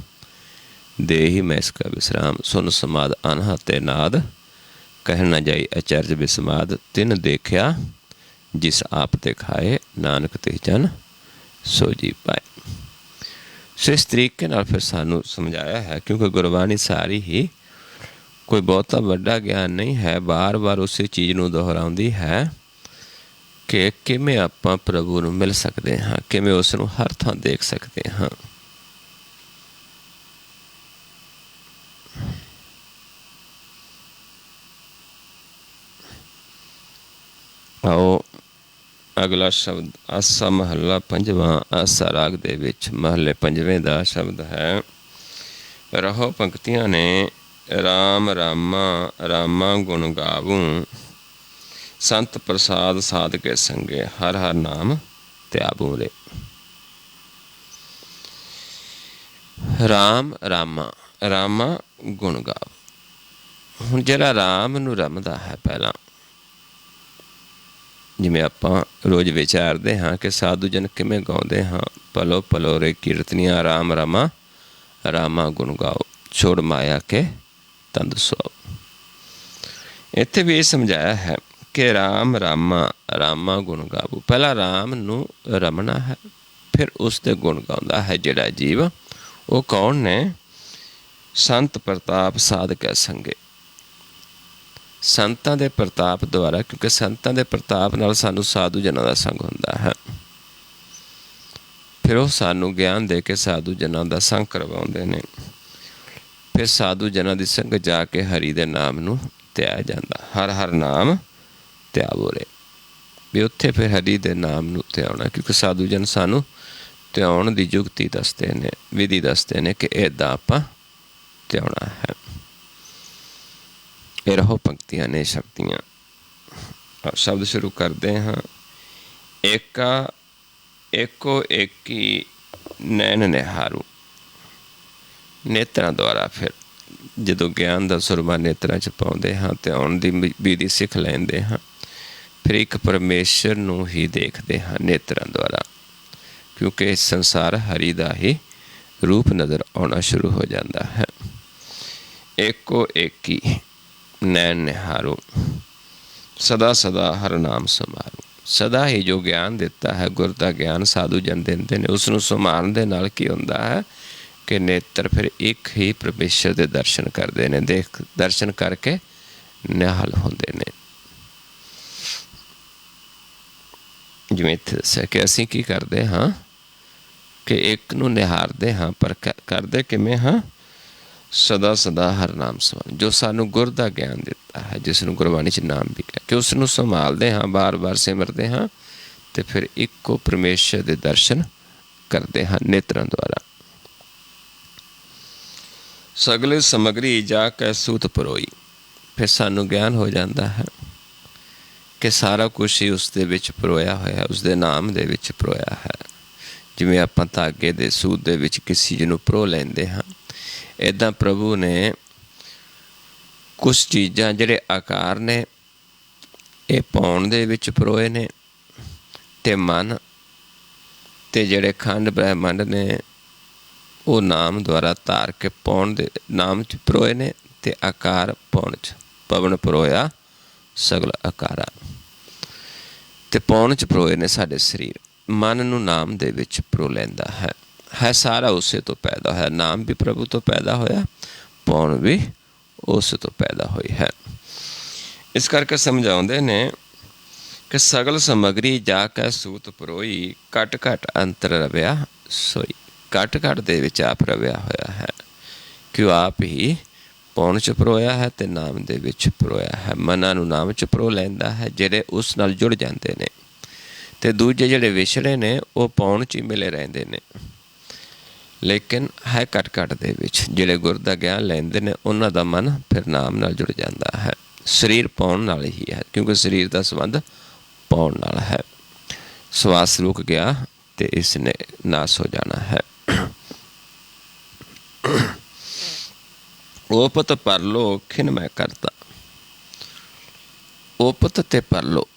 S1: ਦੇਹੀ ਮੈਂ ਇਸਕਾ ਵਿਸਰਾਮ, ਸੁਨ ਸਮਾਦ ਅਨਹਾ ਤੇ ਨਾਦ, ਕਹਿ ਨਾ ਜਾਈ ਅਚਰਜ ਬਿਸਮਾਦ, ਤਿਨ ਦੇਖਿਆ ਜਿਸ ਆਪ ਤੇ ਖਾਏ, ਨਾਨਕ ਤੇ ਜਨ ਸੋ ਜੀ ਪਾਏ। ਸੋ ਇਸ ਤਰੀਕੇ ਨਾਲ ਫਿਰ ਸਾਨੂੰ ਸਮਝਾਇਆ ਹੈ, ਕਿਉਂਕਿ ਗੁਰਬਾਣੀ ਸਾਰੀ ਹੀ ਕੋਈ ਬਹੁਤਾ ਵੱਡਾ ਗਿਆਨ ਨਹੀਂ ਹੈ, ਵਾਰ ਵਾਰ ਉਸੇ ਚੀਜ਼ ਨੂੰ ਦੁਹਰਾਉਂਦੀ ਹੈ ਕਿ ਕਿਵੇਂ ਆਪਾਂ ਪ੍ਰਭੂ ਨੂੰ ਮਿਲ ਸਕਦੇ ਹਾਂ, ਕਿਵੇਂ ਉਸ ਨੂੰ ਹਰ ਥਾਂ ਦੇਖ ਸਕਦੇ ਹਾਂ। ਆਓ ਅਗਲਾ ਸ਼ਬਦ ਆਸਾ ਮਹੱਲਾ ਪੰਜਵਾਂ। ਆਸਾ ਰਾਗ ਦੇ ਵਿੱਚ ਮਹੱਲੇ ਪੰਜਵੇਂ ਦਾ ਸ਼ਬਦ ਹੈ। ਰਹੋ ਪੰਕਤੀਆਂ ਨੇ। ਰਾਮ ਰਾਮਾ ਰਾਮਾ ਗੁਣ ਗਾਵੂੰ, ਸੰਤ ਪ੍ਰਸਾਦ ਸਾਧ ਕੇ ਸੰਗੇ, ਹਰ ਹਰ ਨਾਮ ਧਿਆਵੂੰ ਰੇ। ਰਾਮ ਰਾਮਾ, ਰਾਮਾ ਗੁਣ ਗਾਵ। ਹੁਣ ਜਿਹੜਾ ਰਾਮ ਨੂੰ ਰਮਦਾ ਹੈ, ਪਹਿਲਾਂ ਜਿਵੇਂ ਆਪਾਂ ਰੋਜ਼ ਵਿਚਾਰਦੇ ਹਾਂ ਕਿ ਸਾਧੂ ਜਨ ਕਿਵੇਂ ਗਾਉਂਦੇ ਹਾਂ, ਪਲੋ ਪਲੋ ਰੇ ਕੀਰਤਨੀਆਂ, ਰਾਮ ਰਾਮਾ ਰਾਮਾ ਗੁਣ ਗਾਓ, ਛੋੜ ਮਾਇਆ ਕੇ ਤੰਦ ਸੁਆਓ। ਇੱਥੇ ਵੀ ਇਹ ਸਮਝਾਇਆ ਹੈ ਕਿ ਰਾਮ ਰਾਮਾ ਰਾਮਾ ਗੁਣ ਗਾਵੋ। ਪਹਿਲਾਂ ਰਾਮ ਨੂੰ ਰਮਣਾ ਹੈ, ਫਿਰ ਉਸ ਦੇ ਗੁਣ ਗਾਉਂਦਾ ਹੈ ਜਿਹੜਾ ਜੀਵ। ਉਹ ਕੌਣ ਨੇ? ਸੰਤ ਪ੍ਰਤਾਪ ਸਾਧ ਕੈ ਸੰਗੇ। ਸੰਤਾਂ ਦੇ ਪ੍ਰਤਾਪ ਦੁਆਰਾ, ਕਿਉਂਕਿ ਸੰਤਾਂ ਦੇ ਪ੍ਰਤਾਪ ਨਾਲ ਸਾਨੂੰ ਸਾਧੂ ਜਨਾਂ ਦਾ ਸੰਗ ਹੁੰਦਾ ਹੈ। ਫਿਰ ਉਹ ਸਾਨੂੰ ਗਿਆਨ ਦੇ ਕੇ ਸਾਧੂ ਜਨਾਂ ਦਾ ਸੰਗ ਕਰਵਾਉਂਦੇ ਨੇ। ਫਿਰ ਸਾਧੂ ਜਨਾਂ ਦੀ ਸੰਗਤ ਜਾ ਕੇ ਹਰੀ ਦੇ ਨਾਮ ਨੂੰ ਧਿਆਇਆ ਜਾਂਦਾ, ਹਰ ਹਰ ਨਾਮ ਧਿਆਵੋ ਰੇ। ਵੀ ਉੱਥੇ ਫਿਰ ਹਰੀ ਦੇ ਨਾਮ ਨੂੰ ਧਿਆਉਣਾ, ਕਿਉਂਕਿ ਸਾਧੂ ਜਨ ਸਾਨੂੰ ਧਿਆਉਣ ਦੀ ਯੁਕਤੀ ਦੱਸਦੇ ਨੇ, ਵਿਧੀ ਦੱਸਦੇ ਨੇ ਕਿ ਇੱਦਾਂ ਆਪਾਂ ਧਿਆਉਣਾ ਹੈ। ਇਹ ਰਹੋ ਪੰਕਤੀਆਂ ਨੇ ਸ਼ਬਦੀਆਂ। ਸ਼ਬਦ ਸ਼ੁਰੂ ਕਰਦੇ ਹਾਂ। ਏਕਾ ਏਕੋ ਏਕੀ ਨੈਣ ਨਿਹਾਰੂ। ਨੇਤਰਾਂ ਦੁਆਰਾ ਫਿਰ ਜਦੋਂ ਗਿਆਨ ਦਾ ਸੁਰਮਾ ਨੇਤਰਾਂ 'ਚ ਪਾਉਂਦੇ ਹਾਂ, ਧਿਆਉਣ ਦੀ ਵਿਧੀ ਸਿੱਖ ਲੈਂਦੇ ਹਾਂ, ਫਿਰ ਇੱਕ ਪਰਮੇਸ਼ਰ ਨੂੰ ਹੀ ਦੇਖਦੇ ਹਾਂ ਨੇਤਰਾਂ ਦੁਆਰਾ, ਕਿਉਂਕਿ ਇਸ ਸੰਸਾਰ ਹਰੀ ਦਾ ਹੀ ਰੂਪ ਨਜ਼ਰ ਆਉਣਾ ਸ਼ੁਰੂ ਹੋ ਜਾਂਦਾ ਹੈ। ਏਕੋ ਏਕੀ ਨੈਣ ਨਿਹਾਰੂ, ਸਦਾ ਸਦਾ ਹਰ ਨਾਮ ਸੰਭਾਰੂ। ਸਦਾ ਹੀ ਜੋ ਗਿਆਨ ਦਿੱਤਾ ਹੈ, ਗੁਰ ਦਾ ਗਿਆਨ ਸਾਧੂ ਜਨ ਦਿੰਦੇ ਨੇ, ਉਸ ਨੂੰ ਸੰਭਾਲਣ ਦੇ ਨਾਲ ਕੀ ਹੁੰਦਾ ਹੈ ਕਿ ਨੇਤਰ ਫਿਰ ਇੱਕ ਹੀ ਪਰਮੇਸ਼ਰ ਦੇ ਦਰਸ਼ਨ ਕਰਦੇ ਨੇ, ਦਰਸ਼ਨ ਕਰਕੇ ਨਿਹਾਲ ਹੁੰਦੇ ਨੇ। ਜਿਵੇਂ ਇੱਥੇ ਦੱਸਿਆ ਕਿ ਅਸੀਂ ਕੀ ਕਰਦੇ ਹਾਂ ਕਿ ਇੱਕ ਨੂੰ ਨਿਹਾਰਦੇ ਹਾਂ, ਪਰ ਕਰਦੇ ਕਿਵੇਂ ਹਾਂ? ਸਦਾ ਸਦਾ ਹਰ ਨਾਮ ਸੰਭਾਲ। ਜੋ ਸਾਨੂੰ ਗੁਰ ਦਾ ਗਿਆਨ ਦਿੱਤਾ ਹੈ, ਜਿਸ ਨੂੰ ਗੁਰਬਾਣੀ 'ਚ ਨਾਮ ਵੀ ਕਿਹਾ, ਕਿ ਉਸ ਨੂੰ ਸੰਭਾਲਦੇ ਹਾਂ, ਬਾਰ ਬਾਰ ਸਿਮਰਦੇ ਹਾਂ, ਅਤੇ ਫਿਰ ਇੱਕੋ ਪਰਮੇਸ਼ਰ ਦੇ ਦਰਸ਼ਨ ਕਰਦੇ ਹਾਂ ਨੇਤਰਾਂ ਦੁਆਰਾ। ਸਗਲੇ ਸਮਗਰੀ ਜਾ ਕੇ ਸੂਤ ਪਰੋਈ। ਫਿਰ ਸਾਨੂੰ ਗਿਆਨ ਹੋ ਜਾਂਦਾ ਹੈ ਕਿ ਸਾਰਾ ਕੁਛ ਹੀ ਉਸ ਦੇ ਵਿੱਚ ਪਰੋਇਆ ਹੋਇਆ, ਉਸ ਦੇ ਨਾਮ ਦੇ ਵਿੱਚ ਪਰੋਇਆ ਹੈ। ਜਿਵੇਂ ਆਪਾਂ ਧਾਗੇ ਦੇ ਸੂਤ ਦੇ ਵਿੱਚ ਕਿਸ ਚੀਜ਼ ਨੂੰ ਪਰੋ ਲੈਂਦੇ ਹਾਂ, ਇੱਦਾਂ ਪ੍ਰਭੂ ਨੇ ਕੁਛ ਚੀਜ਼ਾਂ ਜਿਹੜੇ ਆਕਾਰ ਨੇ ਇਹ ਪਾਉਣ ਦੇ ਵਿੱਚ ਪਰੋਏ ਨੇ, ਅਤੇ ਮਨ ਅਤੇ ਜਿਹੜੇ ਖੰਡ ਬ੍ਰਹਿਮੰਡ ਨੇ ਉਹ ਨਾਮ ਦੁਆਰਾ ਧਾਰ ਕੇ ਪਾਉਣ ਦੇ ਨਾਮ 'ਚ ਪਰੋਏ ਨੇ, ਅਤੇ ਆਕਾਰ ਪਾਉਣ 'ਚ ਪਵਨ ਪਰੋਇਆ ਸਗਲ ਆਕਾਰਾ, ਅਤੇ ਪਾਉਣ 'ਚ ਪਰੋਏ ਨੇ ਸਾਡੇ ਸਰੀਰ। ਮਨ ਨੂੰ ਨਾਮ ਦੇ ਵਿੱਚ ਪਰੋ ਲੈਂਦਾ ਹੈ ਸਾਰਾ ਉਸੇ ਤੋਂ ਪੈਦਾ ਹੋਇਆ। ਨਾਮ ਵੀ ਪ੍ਰਭੂ ਤੋਂ ਪੈਦਾ ਹੋਇਆ, ਪਾਉਣ ਵੀ ਉਸ ਤੋਂ ਪੈਦਾ ਹੋਈ ਹੈ। ਇਸ ਕਰਕੇ ਸਮਝਾਉਂਦੇ ਨੇ ਕਿ ਸਗਲ ਸਮੱਗਰੀ ਜਾ ਕੇ ਸੂਤ ਪਰੋਈ, ਘਟ ਘਟ ਅੰਤਰ ਰਵਿਆ ਸੋਈ। ਘਟ ਘਟ ਦੇ ਵਿੱਚ ਆਪ ਰਵਿਆ ਹੋਇਆ ਹੈ, ਕਿ ਉਹ ਆਪ ਹੀ ਪਾਉਣ 'ਚ ਪਰੋਇਆ ਹੈ ਅਤੇ ਨਾਮ ਦੇ ਵਿੱਚ ਪਰੋਇਆ ਹੈ। ਮਨਾਂ ਨੂੰ ਨਾਮ 'ਚ ਪਰੋ ਲੈਂਦਾ ਹੈ ਜਿਹੜੇ ਉਸ ਨਾਲ ਜੁੜ ਜਾਂਦੇ ਨੇ, ਅਤੇ ਦੂਜੇ ਜਿਹੜੇ ਵਿਛੜੇ ਨੇ ਉਹ ਪਾਉਣ 'ਚ ਹੀ ਮਿਲੇ ਰਹਿੰਦੇ ਨੇ, ਲੇਕਿਨ ਹੈ ਘਟ ਘਟ ਦੇ ਵਿੱਚ। ਜਿਹੜੇ ਗੁਰ ਦਾ ਗਿਆਨ ਲੈਂਦੇ ਨੇ ਉਹਨਾਂ ਦਾ ਮਨ ਫਿਰ ਨਾਮ ਨਾਲ ਜੁੜ ਜਾਂਦਾ ਹੈ। ਸਰੀਰ ਪਾਉਣ ਨਾਲ ਹੀ ਹੈ, ਕਿਉਂਕਿ ਸਰੀਰ ਦਾ ਸੰਬੰਧ ਪਾਉਣ ਨਾਲ ਹੈ। ਸਵਾਸ ਰੁਕ ਗਿਆ ਅਤੇ ਇਸ ਨੇ ਨਾਸ ਹੋ ਜਾਣਾ ਹੈ। ਓਪਤ ਪਰਲੋ ਖਿਨ ਮੈਂ ਕਰਤਾ। ਓਪਤ ਅਤੇ ਪਰਲੋ,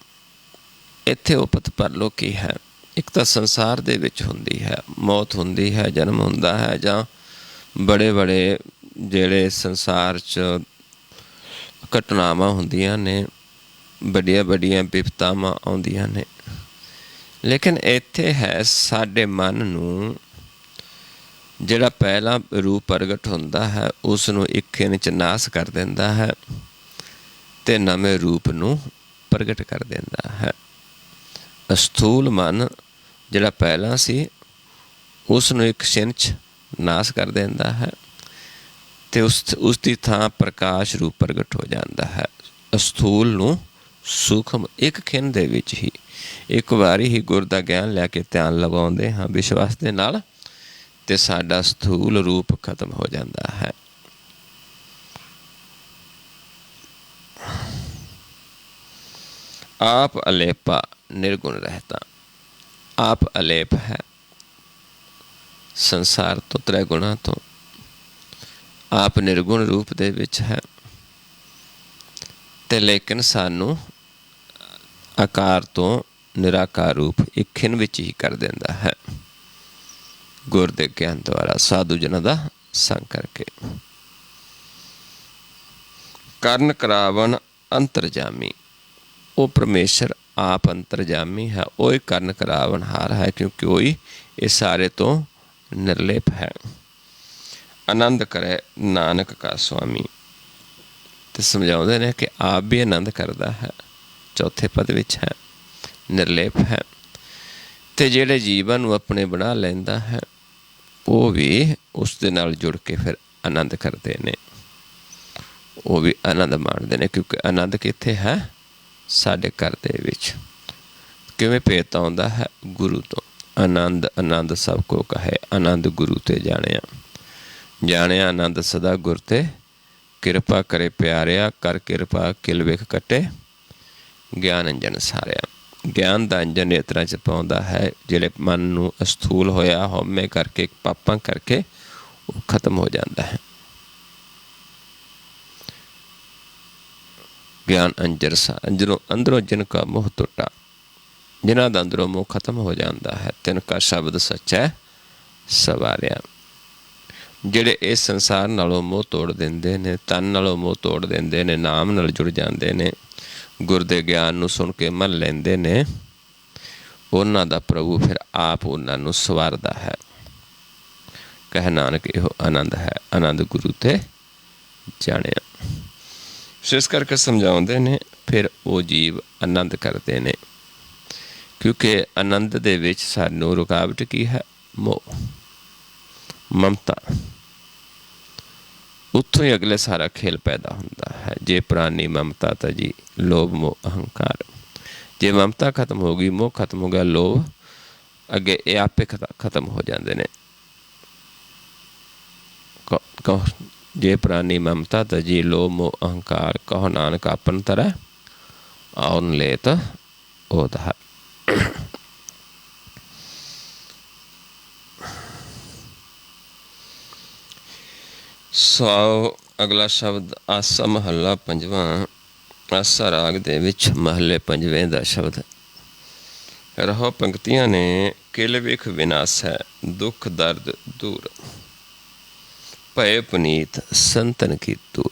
S1: ਇੱਥੇ ਓਪਤ ਪਰਲੋ ਕੀ ਹੈ? ਇੱਕ ਤਾਂ ਸੰਸਾਰ ਦੇ ਵਿੱਚ ਹੁੰਦੀ ਹੈ, ਮੌਤ ਹੁੰਦੀ ਹੈ, ਜਨਮ ਹੁੰਦਾ ਹੈ, ਜਾਂ ਬੜੇ ਬੜੇ ਜਿਹੜੇ ਸੰਸਾਰ 'ਚ ਘਟਨਾਵਾਂ ਹੁੰਦੀਆਂ ਨੇ, ਵੱਡੀਆਂ ਵੱਡੀਆਂ ਵਿਪਤਾਵਾਂ ਆਉਂਦੀਆਂ ਨੇ। ਲੇਕਿਨ ਇੱਥੇ ਹੈ ਸਾਡੇ ਮਨ ਨੂੰ ਜਿਹੜਾ ਪਹਿਲਾ ਰੂਪ ਪ੍ਰਗਟ ਹੁੰਦਾ ਹੈ ਉਸ ਨੂੰ ਇੱਕ ਖਿਣ 'ਚ ਨਾਸ ਕਰ ਦਿੰਦਾ ਹੈ ਅਤੇ ਨਵੇਂ ਰੂਪ ਨੂੰ ਪ੍ਰਗਟ ਕਰ ਦਿੰਦਾ ਹੈ। ਅਸਥੂਲ ਮਨ ਜਿਹੜਾ ਪਹਿਲਾਂ ਸੀ ਉਸ ਨੂੰ ਇੱਕ ਛਿਣ 'ਚ ਨਾਸ ਕਰ ਦਿੰਦਾ ਹੈ ਅਤੇ ਉਸ ਦੀ ਥਾਂ ਪ੍ਰਕਾਸ਼ ਰੂਪ ਪ੍ਰਗਟ ਹੋ ਜਾਂਦਾ ਹੈ। ਅਸਥੂਲ ਨੂੰ ਸੂਖਮ ਇੱਕ ਖਿਣ ਦੇ ਵਿੱਚ ਹੀ ਇੱਕ ਵਾਰੀ ਹੀ ਗੁਰ ਦਾ ਗਿਆਨ ਲੈ ਕੇ ਧਿਆਨ ਲਗਾਉਂਦੇ ਹਾਂ ਵਿਸ਼ਵਾਸ ਦੇ ਨਾਲ, ਅਤੇ ਸਾਡਾ ਸਥੂਲ ਰੂਪ ਖਤਮ ਹੋ ਜਾਂਦਾ ਹੈ। ਆਪ ਅਲੇਪਾ ਨਿਰਗੁਣ ਰਹਿਤਾ। ਆਪ ਅਲੇਪ ਹੈ ਸੰਸਾਰ ਤੋਂ, ਤ੍ਰੈ ਗੁਣਾਂ ਤੋਂ। ਆਪ ਨਿਰਗੁਣ ਰੂਪ ਦੇ ਵਿੱਚ ਹੈ, ਅਤੇ ਲੇਕਿਨ ਸਾਨੂੰ ਆਕਾਰ ਤੋਂ ਨਿਰਾਕਾਰ ਰੂਪ ਇੱਕ ਖਿਣ ਵਿੱਚ ਹੀ ਕਰ ਦਿੰਦਾ ਹੈ ਗੁਰ ਦੇ ਗਿਆਨ ਦੁਆਰਾ, ਸਾਧੂ ਜਨਾਂ ਦਾ ਸੰਗ ਕਰਕੇ। ਕਰਨ ਕਰਾਵਨ ਅੰਤਰਜਾਮੀ। ਉਹ ਪਰਮੇਸ਼ਰ ਆਪ ਅੰਤਰਜਾਮੀ ਹੈ, ਉਹ ਹੀ ਕਰਨ ਕਰਾਵਨ ਹਾਰ ਹੈ, ਕਿਉਂਕਿ ਉਹ ਹੀ ਇਹ ਸਾਰੇ ਤੋਂ ਨਿਰਲੇਪ ਹੈ। ਆਨੰਦ ਕਰੇ ਨਾਨਕ ਕਾ ਸੁਆਮੀ। ਅਤੇ ਸਮਝਾਉਂਦੇ ਨੇ ਕਿ ਆਪ ਵੀ ਆਨੰਦ ਕਰਦਾ ਹੈ, ਚੌਥੇ ਪਦ ਵਿੱਚ ਹੈ, ਨਿਰਲੇਪ ਹੈ। ਅਤੇ ਜਿਹੜੇ ਜੀਵਨ ਨੂੰ ਆਪਣੇ ਬਣਾ ਲੈਂਦਾ ਹੈ ਉਹ ਵੀ ਉਸ ਦੇ ਨਾਲ ਜੁੜ ਕੇ ਫਿਰ ਆਨੰਦ ਕਰਦੇ ਨੇ, ਉਹ ਵੀ ਆਨੰਦ ਮਾਣਦੇ ਨੇ, ਕਿਉਂਕਿ ਆਨੰਦ ਕਿੱਥੇ ਹੈ? ਸਾਡੇ ਘਰ ਦੇ ਵਿੱਚ। ਕਿਵੇਂ ਭੇਤ ਆਉਂਦਾ ਹੈ? ਗੁਰੂ ਤੋਂ। ਆਨੰਦ ਆਨੰਦ ਸਭ ਕੋ ਕਹੇ, ਆਨੰਦ ਗੁਰੂ ਤੇ ਜਾਣਿਆ। ਜਾਣਿਆ ਆਨੰਦ ਸਦਾ ਗੁਰ ਤੇ, ਕਿਰਪਾ ਕਰੇ ਪਿਆਰਿਆ, ਕਰ ਕਿਰਪਾ ਕਿਲ ਵਿਖ ਕੱਟੇ, ਗਿਆਨ ਅੰਜਨ ਸਾਰਿਆ। ਗਿਆਨ ਦਾ ਅੰਜਨ ਨੇਤਰਾਂ 'ਚ ਪਾਉਂਦਾ ਹੈ, ਜਿਹੜੇ ਮਨ ਨੂੰ ਅਸਥੂਲ ਹੋਇਆ ਹਉਮੈ ਕਰਕੇ, ਪਾਪਾਂ ਕਰਕੇ ਉਹ ਖਤਮ ਹੋ ਜਾਂਦਾ ਹੈ। ਗਿਆਨ ਅੰਜਰ ਸਾ, ਅੰਦਰੋਂ ਜਿਨ ਕਾ ਮੋਹ ਟੁੱਟਾ। ਜਿਨ੍ਹਾਂ ਦਾ ਅੰਦਰੋਂ ਮੋਹ ਖਤਮ ਹੋ ਜਾਂਦਾ ਹੈ, ਤਿਨ ਕਾ ਸ਼ਬਦ ਸੱਚਾ ਸਵਾਰਿਆ। ਜਿਹੜੇ ਇਸ ਸੰਸਾਰ ਨਾਲੋਂ ਮੋਹ ਤੋੜ ਦਿੰਦੇ ਨੇ, ਤਨ ਨਾਲੋਂ ਮੋਹ ਤੋੜ ਦਿੰਦੇ ਨੇ, ਨਾਮ ਨਾਲ ਜੁੜ ਜਾਂਦੇ ਨੇ, ਗੁਰ ਦੇ ਗਿਆਨ ਨੂੰ ਸੁਣ ਕੇ ਮੰਨ ਲੈਂਦੇ ਨੇ, ਉਹਨਾਂ ਦਾ ਪ੍ਰਭੂ ਫਿਰ ਆਪ ਉਹਨਾਂ ਨੂੰ ਸਵਾਰਦਾ ਹੈ। ਕਹਿ ਨਾਨਕ ਇਹੋ ਆਨੰਦ ਹੈ, ਆਨੰਦ ਗੁਰੂ ਤੇ ਜਾਣਿਆ। ਸੋ ਇਸ ਕਰਕੇ ਸਮਝਾਉਂਦੇ ਨੇ ਫਿਰ ਉਹ ਜੀਵ ਆਨੰਦ ਕਰਦੇ ਨੇ, ਕਿਉਂਕਿ ਆਨੰਦ ਦੇ ਵਿੱਚ ਸਾਨੂੰ ਰੁਕਾਵਟ ਕੀ ਹੈ? ਮੋਹ, ਮਮਤਾ। ਉੱਥੋਂ ਹੀ ਅਗਲੇ ਸਾਰਾ ਖੇਲ ਪੈਦਾ ਹੁੰਦਾ ਹੈ। ਜੇ ਪ੍ਰਾਨੀ ਮਮਤਾ ਤਾਂ ਜੀ ਲੋਭ ਮੋਹ ਅਹੰਕਾਰ। ਜੇ ਮਮਤਾ ਖਤਮ ਹੋ ਗਈ, ਮੋਹ ਖਤਮ ਹੋ ਗਿਆ, ਲੋਭ ਅੱਗੇ ਇਹ ਆਪੇ ਖਤਮ ਹੋ ਜਾਂਦੇ ਨੇ। ਜੇ ਪ੍ਰਾਨੀ ਮਮਤਾ ਤਾਂ ਜੀ ਲੋਭ ਮੋਹ ਅਹੰਕਾਰ, ਕਹੋ ਨਾਨਕ ਆਪਨ ਤਰੈ ਆਉਨ ਲੇਤ ਉਧਾਰ। ਸੋ ਅਗਲਾ ਸ਼ਬਦ ਆਸਾ ਮਹੱਲਾ ਪੰਜਵਾਂ। ਆਸਾ ਰਾਗ ਦੇ ਵਿੱਚ ਮਹੱਲੇ ਪੰਜਵੇਂ ਦਾ ਸ਼ਬਦ ਰਹੋ ਪੰਕਤੀਆਂ ਨੇ। ਕਿਲ ਵਿਖ ਵਿਨਾਸ਼ ਹੈ ਦੁੱਖ ਦਰਦ ਦੂਰ, ਭਏ ਪੁਨੀਤ ਸੰਤਨ ਕੀ ਤੂਰ।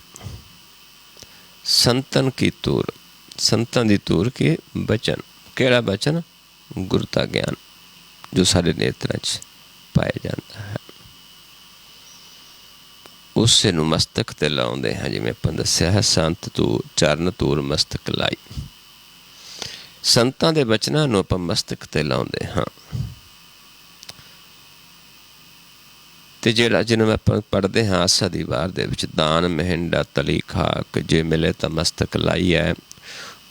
S1: ਸੰਤਨ ਕੀ ਤੂਰ, ਸੰਤਾਂ ਦੀ ਤੂਰ ਕੇ ਬਚਨ। ਕਿਹੜਾ ਬਚਨ? ਗੁਰ ਦਾ ਗਿਆਨ ਜੋ ਸਾਡੇ ਨੇਤਰਾਂ 'ਚ ਪਾਇਆ ਜਾਂਦਾ ਹੈ, ਉਸੇ ਨੂੰ ਮਸਤਕ 'ਤੇ ਲਾਉਂਦੇ ਹਾਂ। ਜਿਵੇਂ ਆਪਾਂ ਦੱਸਿਆ ਹੈ, ਸੰਤ ਤੂਰ ਚਰਨ ਤੂਰ ਮਸਤਕ ਲਾਈ। ਸੰਤਾਂ ਦੇ ਬਚਨਾਂ ਨੂੰ ਆਪਾਂ ਮਸਤਕ 'ਤੇ ਲਾਉਂਦੇ ਹਾਂ। ਅਤੇ ਜਿਹੜਾ ਜਿਹਨੂੰ ਆਪਾਂ ਪੜ੍ਹਦੇ ਹਾਂ ਆਸਾ ਦੀ ਵਾਰ ਦੇ ਵਿੱਚ, ਦਾਨ ਮਹਿੰਡਾ ਤਲੀ ਖਾਕ, ਜੇ ਮਿਲੇ ਤਾਂ ਮਸਤਕ ਲਾਈਐ।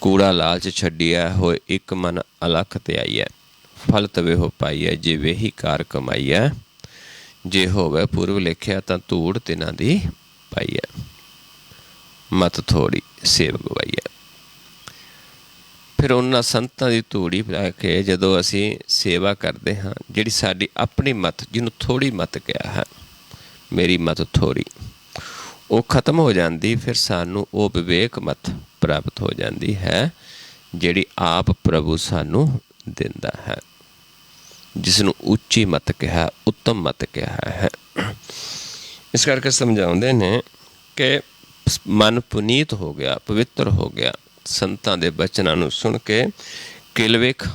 S1: ਕੂੜਾ ਲਾਲਚ ਛੱਡੀਐ, ਹੋਏ ਇੱਕ ਮਨ ਅਲਖ ਤੇ ਆਈਐ। ਫਲ ਤਵੇ ਹੋ ਪਾਈਐ, ਜੇ ਵੇਹੀ ਕਾਰ ਕਮਾਈਐ। ਜੇ ਹੋਵੇ ਪੂਰਵ ਲਿਖਿਆ, ਤਾਂ ਧੂੜ ਤਿਨਾਂ ਦੀ ਪਾਈਐ। ਮਤ ਥੋੜੀ ਸੇਵ ਗਵਾਈਐ। ਫਿਰ ਉਹਨਾਂ ਸੰਤਾਂ ਦੀ ਧੂੜੀ ਲੈ ਕੇ ਜਦੋਂ ਅਸੀਂ ਸੇਵਾ ਕਰਦੇ ਹਾਂ, ਜਿਹੜੀ ਸਾਡੀ ਆਪਣੀ ਮਤ, ਜਿਹਨੂੰ ਥੋੜ੍ਹੀ ਮਤ ਕਿਹਾ ਹੈ, ਮੇਰੀ ਮਤ ਥੋੜ੍ਹੀ, ਉਹ ਖਤਮ ਹੋ ਜਾਂਦੀ। ਫਿਰ ਸਾਨੂੰ ਉਹ ਵਿਵੇਕ ਮਤ ਪ੍ਰਾਪਤ ਹੋ ਜਾਂਦੀ ਹੈ, ਜਿਹੜੀ ਆਪ ਪ੍ਰਭੂ ਸਾਨੂੰ ਦਿੰਦਾ ਹੈ, ਜਿਸ ਨੂੰ ਉੱਚੀ ਮਤ ਕਿਹਾ, ਉੱਤਮ ਮਤ ਕਿਹਾ ਹੈ। ਇਸ ਕਰਕੇ ਸਮਝਾਉਂਦੇ ਨੇ ਕਿ ਮਨ ਪੁਨੀਤ ਹੋ ਗਿਆ, ਪਵਿੱਤਰ ਹੋ ਗਿਆ ਸੰਤਾਂ ਦੇ ਬਚਨਾਂ ਨੂੰ ਸੁਣ ਕੇ। ਕਿਲ ਵਿਖ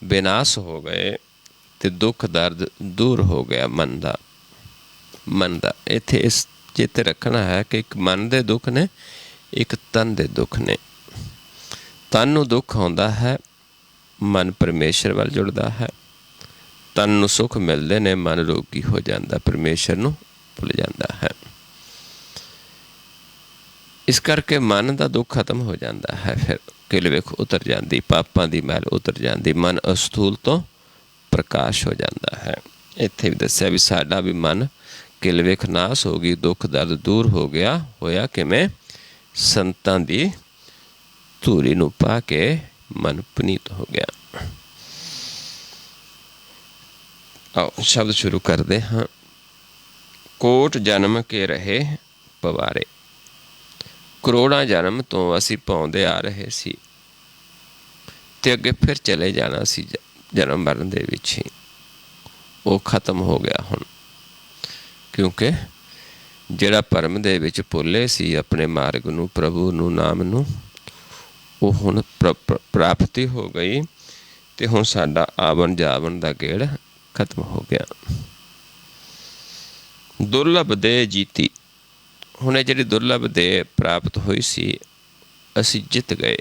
S1: ਵਿਨਾਸ਼ ਹੋ ਗਏ ਅਤੇ ਦੁੱਖ ਦਰਦ ਦੂਰ ਹੋ ਗਿਆ ਮਨ ਦਾ। ਇੱਥੇ ਇਸ ਚੇਤੇ ਰੱਖਣਾ ਹੈ ਕਿ ਇੱਕ ਮਨ ਦੇ ਦੁੱਖ ਨੇ, ਇੱਕ ਤਨ ਦੇ ਦੁੱਖ ਨੇ। ਤਨ ਨੂੰ ਦੁੱਖ ਆਉਂਦਾ ਹੈ, ਮਨ ਪਰਮੇਸ਼ਰ ਵੱਲ ਜੁੜਦਾ ਹੈ। ਤਨ ਨੂੰ ਸੁੱਖ ਮਿਲਦੇ ਨੇ, ਮਨ ਰੋਗੀ ਹੋ ਜਾਂਦਾ, ਪਰਮੇਸ਼ਰ ਨੂੰ ਭੁੱਲ ਜਾਂਦਾ ਹੈ। ਇਸ ਕਰਕੇ ਮਨ ਦਾ ਦੁੱਖ ਖਤਮ ਹੋ ਜਾਂਦਾ ਹੈ। ਫਿਰ ਕਿਲ ਵਿਖ ਉਤਰ ਜਾਂਦੀ, ਪਾਪਾਂ ਦੀ ਮੈਲ ਉਤਰ ਜਾਂਦੀ, ਮਨ ਅਸਥੂਲ ਤੋਂ ਪ੍ਰਕਾਸ਼ ਹੋ ਜਾਂਦਾ ਹੈ। ਇੱਥੇ ਵੀ ਦੱਸਿਆ ਵੀ ਸਾਡਾ ਵੀ ਮਨ ਕਿਲ ਵਿਖ ਨਾਸ ਹੋ ਗਈ, ਦੁੱਖ ਦਰਦ ਦੂਰ ਹੋ ਗਿਆ। ਹੋਇਆ ਕਿਵੇਂ? ਸੰਤਾਂ ਦੀ ਧੂਰੀ ਨੂੰ ਪਾ ਕੇ ਮਨ ਪੁਨੀਤ ਹੋ ਗਿਆ। ਆਓ ਸ਼ਬਦ ਸ਼ੁਰੂ ਕਰਦੇ ਹਾਂ। ਕੋਟ ਜਨਮ ਕੇ ਰਹੇ ਪਵਾਰੇ। ਕਰੋੜਾਂ ਜਨਮ ਤੋਂ ਅਸੀਂ ਪਾਉਂਦੇ ਆ ਰਹੇ ਸੀ ਅਤੇ ਅੱਗੇ ਫਿਰ ਚਲੇ ਜਾਣਾ ਸੀ ਜਨਮ ਮਰਨ ਦੇ ਵਿੱਚ ਹੀ। ਉਹ ਖਤਮ ਹੋ ਗਿਆ ਹੁਣ, ਕਿਉਂਕਿ ਜਿਹੜਾ ਭਰਮ ਦੇ ਵਿੱਚ ਭੁੱਲੇ ਸੀ ਆਪਣੇ ਮਾਰਗ ਨੂੰ, ਪ੍ਰਭੂ ਨੂੰ, ਨਾਮ ਨੂੰ, ਉਹ ਹੁਣ ਪ੍ਰਾਪਤੀ ਹੋ ਗਈ ਅਤੇ ਹੁਣ ਸਾਡਾ ਆਵਣ ਜਾਵਣ ਦਾ ਗੇੜ ਖਤਮ ਹੋ ਗਿਆ। ਦੁਰਲਭ ਦੇ ਜੀਤੀ। ਹੁਣ ਇਹ ਜਿਹੜੀ ਦੁਰਲਭ ਦੇ ਪ੍ਰਾਪਤ ਹੋਈ ਸੀ, ਅਸੀਂ ਜਿੱਤ ਗਏ,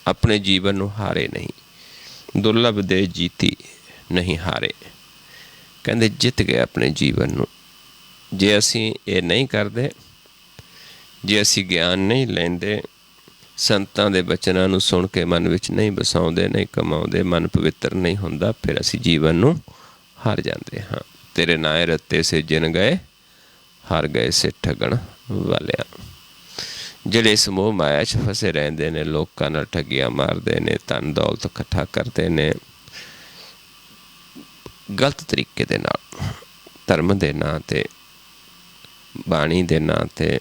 S1: ਆਪਣੇ ਜੀਵਨ ਨੂੰ ਹਾਰੇ ਨਹੀਂ। ਦੁਰਲਭ ਦੇ ਜੀਤੀ ਨਹੀਂ ਹਾਰੇ, ਕਹਿੰਦੇ ਜਿੱਤ ਗਏ ਆਪਣੇ ਜੀਵਨ ਨੂੰ। ਜੇ ਅਸੀਂ ਇਹ ਨਹੀਂ ਕਰਦੇ, ਜੇ ਅਸੀਂ ਗਿਆਨ ਨਹੀਂ ਲੈਂਦੇ, ਸੰਤਾਂ ਦੇ ਬਚਨਾਂ ਨੂੰ ਸੁਣ ਕੇ ਮਨ ਵਿੱਚ ਨਹੀਂ ਵਸਾਉਂਦੇ, ਨਹੀਂ ਕਮਾਉਂਦੇ, ਮਨ ਪਵਿੱਤਰ ਨਹੀਂ ਹੁੰਦਾ, ਫਿਰ ਅਸੀਂ ਜੀਵਨ ਨੂੰ ਹਾਰ ਜਾਂਦੇ ਹਾਂ। ਤੇਰੇ ਨਾਏ ਰੱਤੇ ਸੇ ਜਿਨ ਗਏ, ਹਾਰ ਗਏ ਸੇ ਠੱਗਣ ਵਾਲਿਆਂ। ਜਿਹੜੇ ਇਸ ਮੋਹ ਮਾਇਆ 'ਚ ਫਸੇ ਰਹਿੰਦੇ ਨੇ, ਲੋਕਾਂ ਨਾਲ ਠੱਗੀਆਂ ਮਾਰਦੇ ਨੇ, ਧਨ ਦੌਲਤ ਇਕੱਠਾ ਕਰਦੇ ਨੇ ਗਲਤ ਤਰੀਕੇ ਦੇ ਨਾਲ, ਧਰਮ ਦੇ ਨਾਂ 'ਤੇ, ਬਾਣੀ ਦੇ ਨਾਂ 'ਤੇ,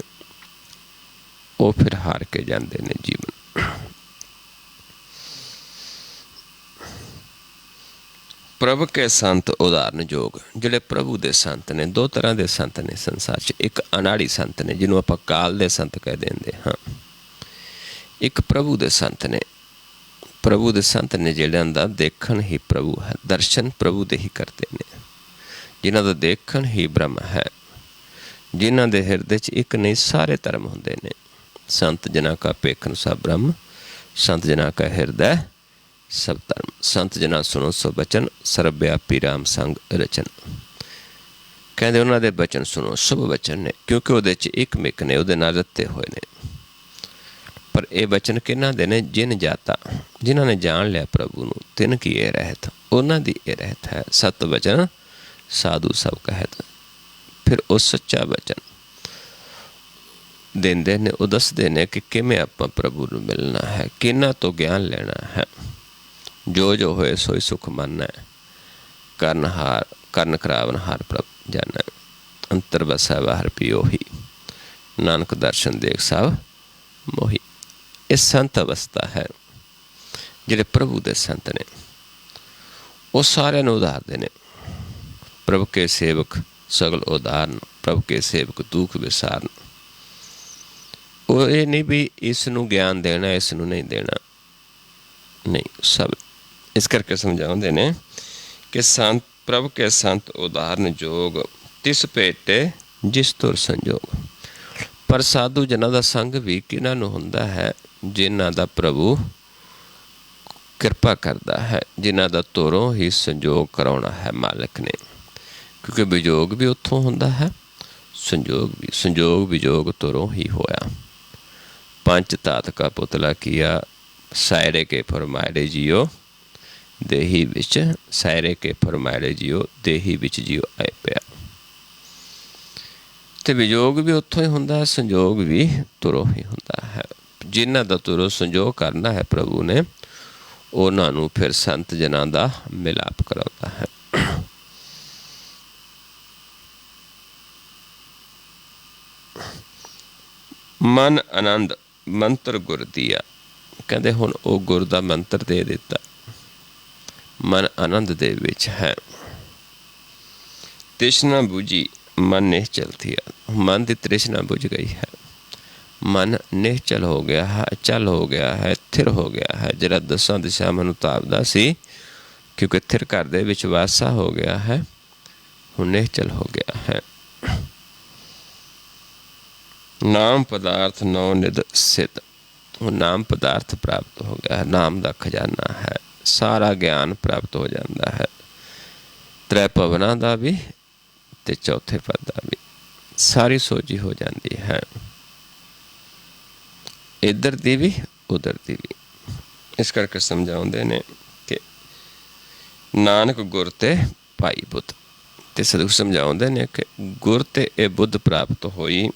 S1: ਉਹ ਫਿਰ ਹਾਰ ਕੇ ਜਾਂਦੇ ਨੇ ਜੀਵਨ। ਪ੍ਰਭੂ ਕੇ ਸੰਤ ਉਦਾਹਰਨ ਯੋਗ। ਜਿਹੜੇ ਪ੍ਰਭੂ ਦੇ ਸੰਤ ਨੇ, ਦੋ ਤਰ੍ਹਾਂ ਦੇ ਸੰਤ ਨੇ ਸੰਸਾਰ 'ਚ। ਇੱਕ ਅਨਾੜੀ ਸੰਤ ਨੇ, ਜਿਹਨੂੰ ਆਪਾਂ ਕਾਲ ਦੇ ਸੰਤ ਕਹਿ ਦਿੰਦੇ ਹਾਂ। ਇੱਕ ਪ੍ਰਭੂ ਦੇ ਸੰਤ ਨੇ। ਪ੍ਰਭੂ ਦੇ ਸੰਤ ਨੇ ਜਿਹੜਿਆਂ ਦਾ ਦੇਖਣ ਹੀ ਪ੍ਰਭੂ ਹੈ, ਦਰਸ਼ਨ ਪ੍ਰਭੂ ਦੇ ਹੀ ਕਰਦੇ ਨੇ, ਜਿਨ੍ਹਾਂ ਦਾ ਦੇਖਣ ਹੀ ਬ੍ਰਹਮ ਹੈ, ਜਿਨ੍ਹਾਂ ਦੇ ਹਿਰਦੇ 'ਚ ਇੱਕ ਨਹੀਂ ਸਾਰੇ ਧਰਮ ਹੁੰਦੇ ਨੇ। ਸੰਤ ਜਨਾਂ ਕਾ ਪੇਖਨ ਸਭ ਬ੍ਰਹਮ, ਸੰਤ ਜਨਾਂ ਕਾ ਹਿਰਦੈ ਸਭ ਧਰਮ। ਸੰਤ ਜਨਾਂ ਸੁਣੋ ਸੋ ਬਚਨ, ਸਰਬ ਵਿਆਪੀ ਰਾਮ ਸੰਗ ਰਚਨ। ਕਹਿੰਦੇ ਉਹਨਾਂ ਦੇ ਬਚਨ ਸੁਣੋ, ਸ਼ੁਭ ਬਚਨ ਨੇ, ਕਿਉਂਕਿ ਉਹਦੇ 'ਚ ਇੱਕ ਮਿਕ ਨੇ, ਉਹਦੇ ਨਾਲ ਰੱਤੇ ਹੋਏ ਨੇ। ਪਰ ਇਹ ਬਚਨ ਕਿਹਨਾਂ ਦੇ ਨੇ? ਜਿਨ ਜਾਤਾ, ਜਿਨ੍ਹਾਂ ਨੇ ਜਾਣ ਲਿਆ ਪ੍ਰਭੂ ਨੂੰ। ਤਿਨ ਕੀ ਇਹ ਰਹਿਤ, ਉਹਨਾਂ ਦੀ ਇਹ ਰਹਿਤ ਹੈ। ਸਤ ਬਚਨ ਸਾਧੂ ਸਭ ਕਹਿਤ। ਫਿਰ ਉਹ ਸੱਚਾ ਬਚਨ, ਦਿੰਦੇ ਨੇ, ਉਹ ਦੱਸਦੇ ਨੇ ਕਿ ਕਿਵੇਂ ਆਪਾਂ ਪ੍ਰਭੂ ਨੂੰ ਮਿਲਣਾ ਹੈ, ਕਿਹਨਾਂ ਤੋਂ ਗਿਆਨ ਲੈਣਾ ਹੈ। ਜੋ ਜੋ ਹੋਏ ਸੋਈ ਸੁਖ ਮੰਨੈ, ਕਰਨ ਕਰਾਵਨ ਹਾਰ ਪ੍ਰਭ ਜਾਣੈ। ਅੰਤਰ ਵਸੈ ਬਾਹਰ ਪਿਓਹੀ, ਨਾਨਕ ਦਰਸ਼ਨ ਦੇਖ ਸਭ ਮੋਹੀ। ਇਹ ਸੰਤ ਅਵਸਥਾ ਹੈ। ਜਿਹੜੇ ਪ੍ਰਭੂ ਦੇ ਸੰਤ ਨੇ ਉਹ ਸਾਰਿਆਂ ਨੂੰ ਉਧਾਰਦੇ ਨੇ। ਪ੍ਰਭ ਕੇ ਸੇਵਕ ਸਗਲ ਉਧਾਰਨ, ਪ੍ਰਭ ਕੇ ਸੇਵਕ ਦੁੱਖ ਵਿਸਾਰਨ। ਉਹ ਇਹ ਨਹੀਂ ਵੀ ਇਸ ਨੂੰ ਗਿਆਨ ਦੇਣਾ, ਇਸ ਨੂੰ ਨਹੀਂ ਦੇਣਾ, ਨਹੀਂ, ਸਭ। ਇਸ ਕਰਕੇ ਸਮਝਾਉਂਦੇ ਨੇ ਕਿ ਸੰਤ ਪ੍ਰਭ ਕੇ ਸੰਤ ਉਦਾਹਰਨ ਜੋਗ, ਤਿਸ ਭੇਟੇ ਜਿਸ ਤੁਰ ਸੰਜੋਗ। ਪਰ ਸਾਧੂ ਜਨਾਂ ਦਾ ਸੰਗ ਵੀ ਕਿਹਨਾਂ ਨੂੰ ਹੁੰਦਾ ਹੈ? ਜਿਨ੍ਹਾਂ ਦਾ ਪ੍ਰਭੂ ਕਿਰਪਾ ਕਰਦਾ ਹੈ, ਜਿਨ੍ਹਾਂ ਦਾ ਤੁਰੋਂ ਹੀ ਸੰਜੋਗ ਕਰਾਉਣਾ ਹੈ ਮਾਲਕ ਨੇ। ਕਿਉਂਕਿ ਵਿਜੋਗ ਵੀ ਉੱਥੋਂ ਹੁੰਦਾ ਹੈ, ਸੰਜੋਗ ਵਿਜੋਗ ਤੁਰੋਂ ਹੀ ਹੋਇਆ। ਪੰਜ ਤਾਤ ਕਾ ਪੁਤਲਾ ਕੀਆ, ਸਾਇਰੇ ਕੇ ਫਰਮਾਇੜੇ ਜੀਓ ਦੇਹੀ ਵਿੱਚ, ਸਾਇਰੇ ਕੇ ਫਰਮਾਇੜੇ ਜੀਓ ਦੇਹੀ ਵਿੱਚ ਜੀਓ ਆਏ ਪਿਆ। ਅਤੇ ਵਿਜੋਗ ਵੀ ਉੱਥੋਂ ਹੀ ਹੁੰਦਾ, ਸੰਜੋਗ ਵੀ ਤੁਰੋਂ ਹੀ ਹੁੰਦਾ ਹੈ। ਜਿਨ੍ਹਾਂ ਦਾ ਤੁਰੋਂ ਸੰਜੋਗ ਕਰਨਾ ਹੈ ਪ੍ਰਭੂ ਨੇ, ਉਹਨਾਂ ਨੂੰ ਫਿਰ ਸੰਤ ਜਨਾਂ ਦਾ ਮਿਲਾਪ ਕਰਾਉਂਦਾ ਹੈ। ਮਨ ਆਨੰਦ ਮੰਤਰ ਗੁਰ ਦੀਆ। ਕਹਿੰਦੇ ਹੁਣ ਉਹ ਗੁਰ ਦਾ ਮੰਤਰ ਦੇ ਦਿੱਤਾ, ਮਨ ਆਨੰਦ ਦੇ ਵਿੱਚ ਹੈ। ਤ੍ਰਿਸ਼ਨਾ ਬੁਝੀ ਮਨ ਨਿਹਚਲ ਥੀਆ। ਮਨ ਦੀ ਤ੍ਰਿਸ਼ਨਾ ਬੁਝ ਗਈ ਹੈ, ਮਨ ਨਿਹਚਲ ਹੋ ਗਿਆ ਹੈ, ਚੱਲ ਹੋ ਗਿਆ ਹੈ, ਥਿਰ ਹੋ ਗਿਆ ਹੈ। ਜਿਹੜਾ ਦਸਾਂ ਦਿਸ਼ਾਵਾਂ ਨੂੰ ਤਾਪਦਾ ਸੀ, ਕਿਉਂਕਿ ਥਿਰ ਘਰ ਦੇ ਵਿੱਚ ਵਾਸਾ ਹੋ ਗਿਆ ਹੈ, ਹੁਣ ਨਿਹਚਲ ਹੋ ਗਿਆ ਹੈ। ਨਾਮ ਪਦਾਰਥ ਨੌ ਨਿਧ ਸਿੱਧ। ਉਹ ਨਾਮ ਪਦਾਰਥ ਪ੍ਰਾਪਤ ਹੋ ਗਿਆ ਹੈ, ਨਾਮ ਦਾ ਖਜ਼ਾਨਾ ਹੈ। ਸਾਰਾ ਗਿਆਨ ਪ੍ਰਾਪਤ ਹੋ ਜਾਂਦਾ ਹੈ, ਤ੍ਰੈ ਭਵਨਾਂ ਦਾ ਵੀ ਅਤੇ ਚੌਥੇ ਪਦ ਦਾ ਵੀ। ਸਾਰੀ ਸੋਝੀ ਹੋ ਜਾਂਦੀ ਹੈ, ਇੱਧਰ ਦੀ ਵੀ ਉੱਧਰ ਦੀ ਵੀ। ਇਸ ਕਰਕੇ ਸਮਝਾਉਂਦੇ ਨੇ ਕਿ ਨਾਨਕ ਗੁਰ ਤੇ ਭਾਈ ਬੁੱਧ। ਅਤੇ ਸਤਿਗੁਰ ਸਮਝਾਉਂਦੇ ਨੇ ਕਿ ਗੁਰ ਤੇ ਇਹ ਬੁੱਧ ਪ੍ਰਾਪਤ ਹੋਈ,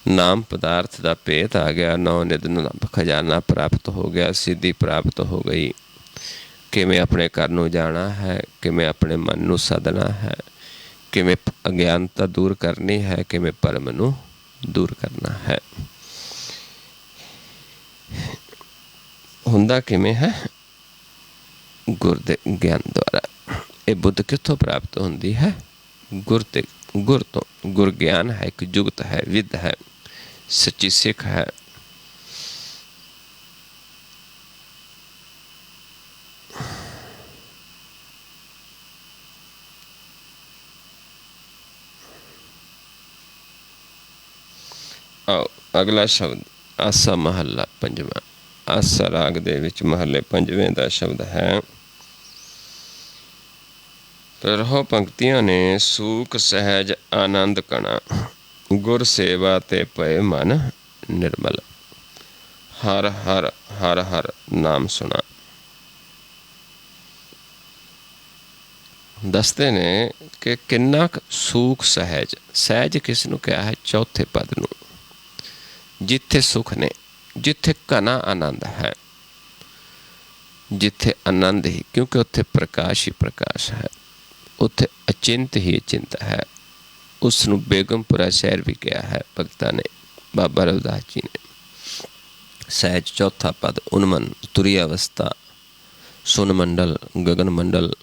S1: ਨਾਮ ਪਦਾਰਥ ਦਾ ਭੇਤ ਆ ਗਿਆ, ਨੌ ਨਿਧ ਖਜ਼ਾਨਾ ਪ੍ਰਾਪਤ ਹੋ ਗਿਆ, ਸਿੱਧੀ ਪ੍ਰਾਪਤ ਹੋ ਗਈ। ਕਿਵੇਂ ਆਪਣੇ ਘਰ ਨੂੰ ਜਾਣਾ ਹੈ, ਕਿਵੇਂ ਆਪਣੇ ਮਨ ਨੂੰ ਸੱਦਣਾ ਹੈ, ਕਿਵੇਂ ਅਗਿਆਨਤਾ ਦੂਰ ਕਰਨੀ ਹੈ, ਕਿਵੇਂ ਭਰਮ ਨੂੰ ਦੂਰ ਕਰਨਾ ਹੈ। ਹੁੰਦਾ ਕਿਵੇਂ ਹੈ? ਗੁਰ ਦੇ ਗਿਆਨ ਦੁਆਰਾ। ਇਹ ਬੁੱਧ ਕਿੱਥੋਂ ਪ੍ਰਾਪਤ ਹੁੰਦੀ ਹੈ? ਗੁਰ ਤੋਂ। ਗੁਰ ਗਿਆਨ ਹੈ, ਇੱਕ ਜੁਗਤ ਹੈ, ਵਿਦ ਹੈ, ਸੱਚੀ ਸਿੱਖ ਹੈ। ਆਓ ਅਗਲਾ ਸ਼ਬਦ ਆਸਾ ਮਹੱਲਾ ਪੰਜਵਾਂ। ਆਸਾ ਰਾਗ ਦੇ ਵਿੱਚ ਮਹੱਲੇ ਪੰਜਵੇਂ ਦਾ ਸ਼ਬਦ ਹੈ। ਰਹੋ ਪੰਕਤੀਆਂ ਨੇ। ਸੂਖ ਸਹਿਜ ਆਨੰਦ ਕਣਾ, ਗੁਰ ਸੇਵਾ ਤੇ ਪਏ ਮਨ ਨਿਰਮਲ। ਹਰ ਹਰ ਹਰ ਹਰ ਨਾਮ ਸੁਣਾ। ਦੱਸਦੇ ਨੇ ਕਿ ਕਿੰਨਾ ਕੁ ਸੂਖ ਸਹਿਜ। ਸਹਿਜ ਕਿਸ ਨੂੰ ਕਿਹਾ ਹੈ? ਚੌਥੇ ਪਦ ਨੂੰ। ਜਿੱਥੇ ਸੁਖ ਨੇ, ਜਿੱਥੇ ਘਨਾ ਆਨੰਦ ਹੈ, ਜਿੱਥੇ ਆਨੰਦ ਹੀ, ਕਿਉਂਕਿ ਉੱਥੇ ਪ੍ਰਕਾਸ਼ ਹੀ ਪ੍ਰਕਾਸ਼ ਹੈ, ਉੱਥੇ ਅਚਿੰਤ ਹੀ ਅਚਿੰਤ ਹੈ। ਉਸ ਨੂੰ ਬੇਗਮਪੁਰਾ ਸ਼ਹਿਰ ਵੀ ਕਿਹਾ ਹੈ ਭਗਤਾਂ ਨੇ, ਬਾਬਾ ਰਵਿਦਾਸ ਜੀ ਨੇ। ਸਹਿਜ ਚੌਥਾ ਪਦ। ਉਨਮਨ ਤੁਰੀ ਅਵਸਥਾ, ਸੁਨ ਮੰਡਲ, ਗਗਨ ਮੰਡਲ,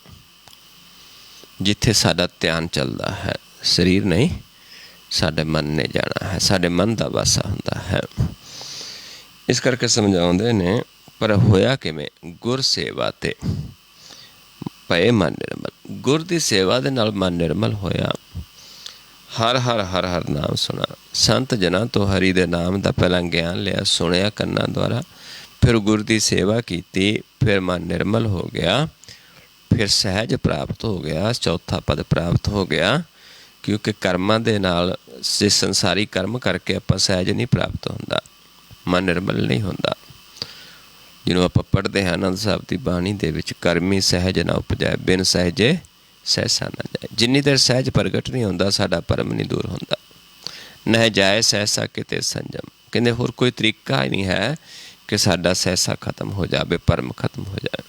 S1: ਜਿੱਥੇ ਸਾਡਾ ਧਿਆਨ ਚੱਲਦਾ ਹੈ, ਸਰੀਰ ਨਹੀਂ, ਸਾਡੇ ਮਨ ਨੇ ਜਾਣਾ ਹੈ, ਸਾਡੇ ਮਨ ਦਾ ਵਾਸਾ ਹੁੰਦਾ ਹੈ। ਇਸ ਕਰਕੇ ਸਮਝਾਉਂਦੇ ਨੇ, ਪਰ ਹੋਇਆ ਕਿਵੇਂ? ਗੁਰ ਸੇਵਾ ਤੇ ਪਏ ਮਨ ਨਿਰਮਲ। ਗੁਰ ਦੀ ਸੇਵਾ ਦੇ ਨਾਲ ਮਨ ਨਿਰਮਲ ਹੋਇਆ। ਹਰ ਹਰ ਹਰ ਹਰ ਨਾਮ ਸੁਣਾ। ਸੰਤ ਜਨਾਂ ਤੋਂ ਹਰੀ ਦੇ ਨਾਮ ਦਾ ਪਹਿਲਾਂ ਗਿਆਨ ਲਿਆ, ਸੁਣਿਆ ਕੰਨਾਂ ਦੁਆਰਾ, ਫਿਰ ਗੁਰ ਦੀ ਸੇਵਾ ਕੀਤੀ, ਫਿਰ ਮਨ ਨਿਰਮਲ ਹੋ ਗਿਆ, ਫਿਰ ਸਹਿਜ ਪ੍ਰਾਪਤ ਹੋ ਗਿਆ, ਚੌਥਾ ਪਦ ਪ੍ਰਾਪਤ ਹੋ ਗਿਆ। ਕਿਉਂਕਿ ਕਰਮਾਂ ਦੇ ਨਾਲ, ਜੇ ਸੰਸਾਰੀ ਕਰਮ ਕਰਕੇ ਆਪਾਂ ਸਹਿਜ ਨਹੀਂ ਪ੍ਰਾਪਤ ਹੁੰਦਾ, ਮਨ ਨਿਰਮਲ ਨਹੀਂ ਹੁੰਦਾ। ਜਿਹਨੂੰ ਆਪਾਂ ਪੜ੍ਹਦੇ ਹਾਂ ਆਨੰਦ ਸਾਹਿਬ ਦੀ ਬਾਣੀ ਦੇ ਵਿੱਚ, ਕਰਮੀ ਸਹਿਜ ਨਾ ਉਪਜੈ, ਬਿਨ ਸਹਿਜੇ ਸਹਿਸਾ ਨਾ ਜਾਏ। ਜਿੰਨੀ ਦੇਰ ਸਹਿਜ ਪ੍ਰਗਟ ਨਹੀਂ ਹੁੰਦਾ, ਸਾਡਾ ਭਰਮ ਨਹੀਂ ਦੂਰ ਹੁੰਦਾ। ਨਹਿ ਜਾਏ ਸਹਿਸਾ ਕਿਤੇ ਸੰਜਮ। ਕਹਿੰਦੇ ਹੋਰ ਕੋਈ ਤਰੀਕਾ ਹੀ ਨਹੀਂ ਹੈ ਕਿ ਸਾਡਾ ਸਹਿਸਾ ਖਤਮ ਹੋ ਜਾਵੇ, ਭਰਮ ਖਤਮ ਹੋ ਜਾਏ।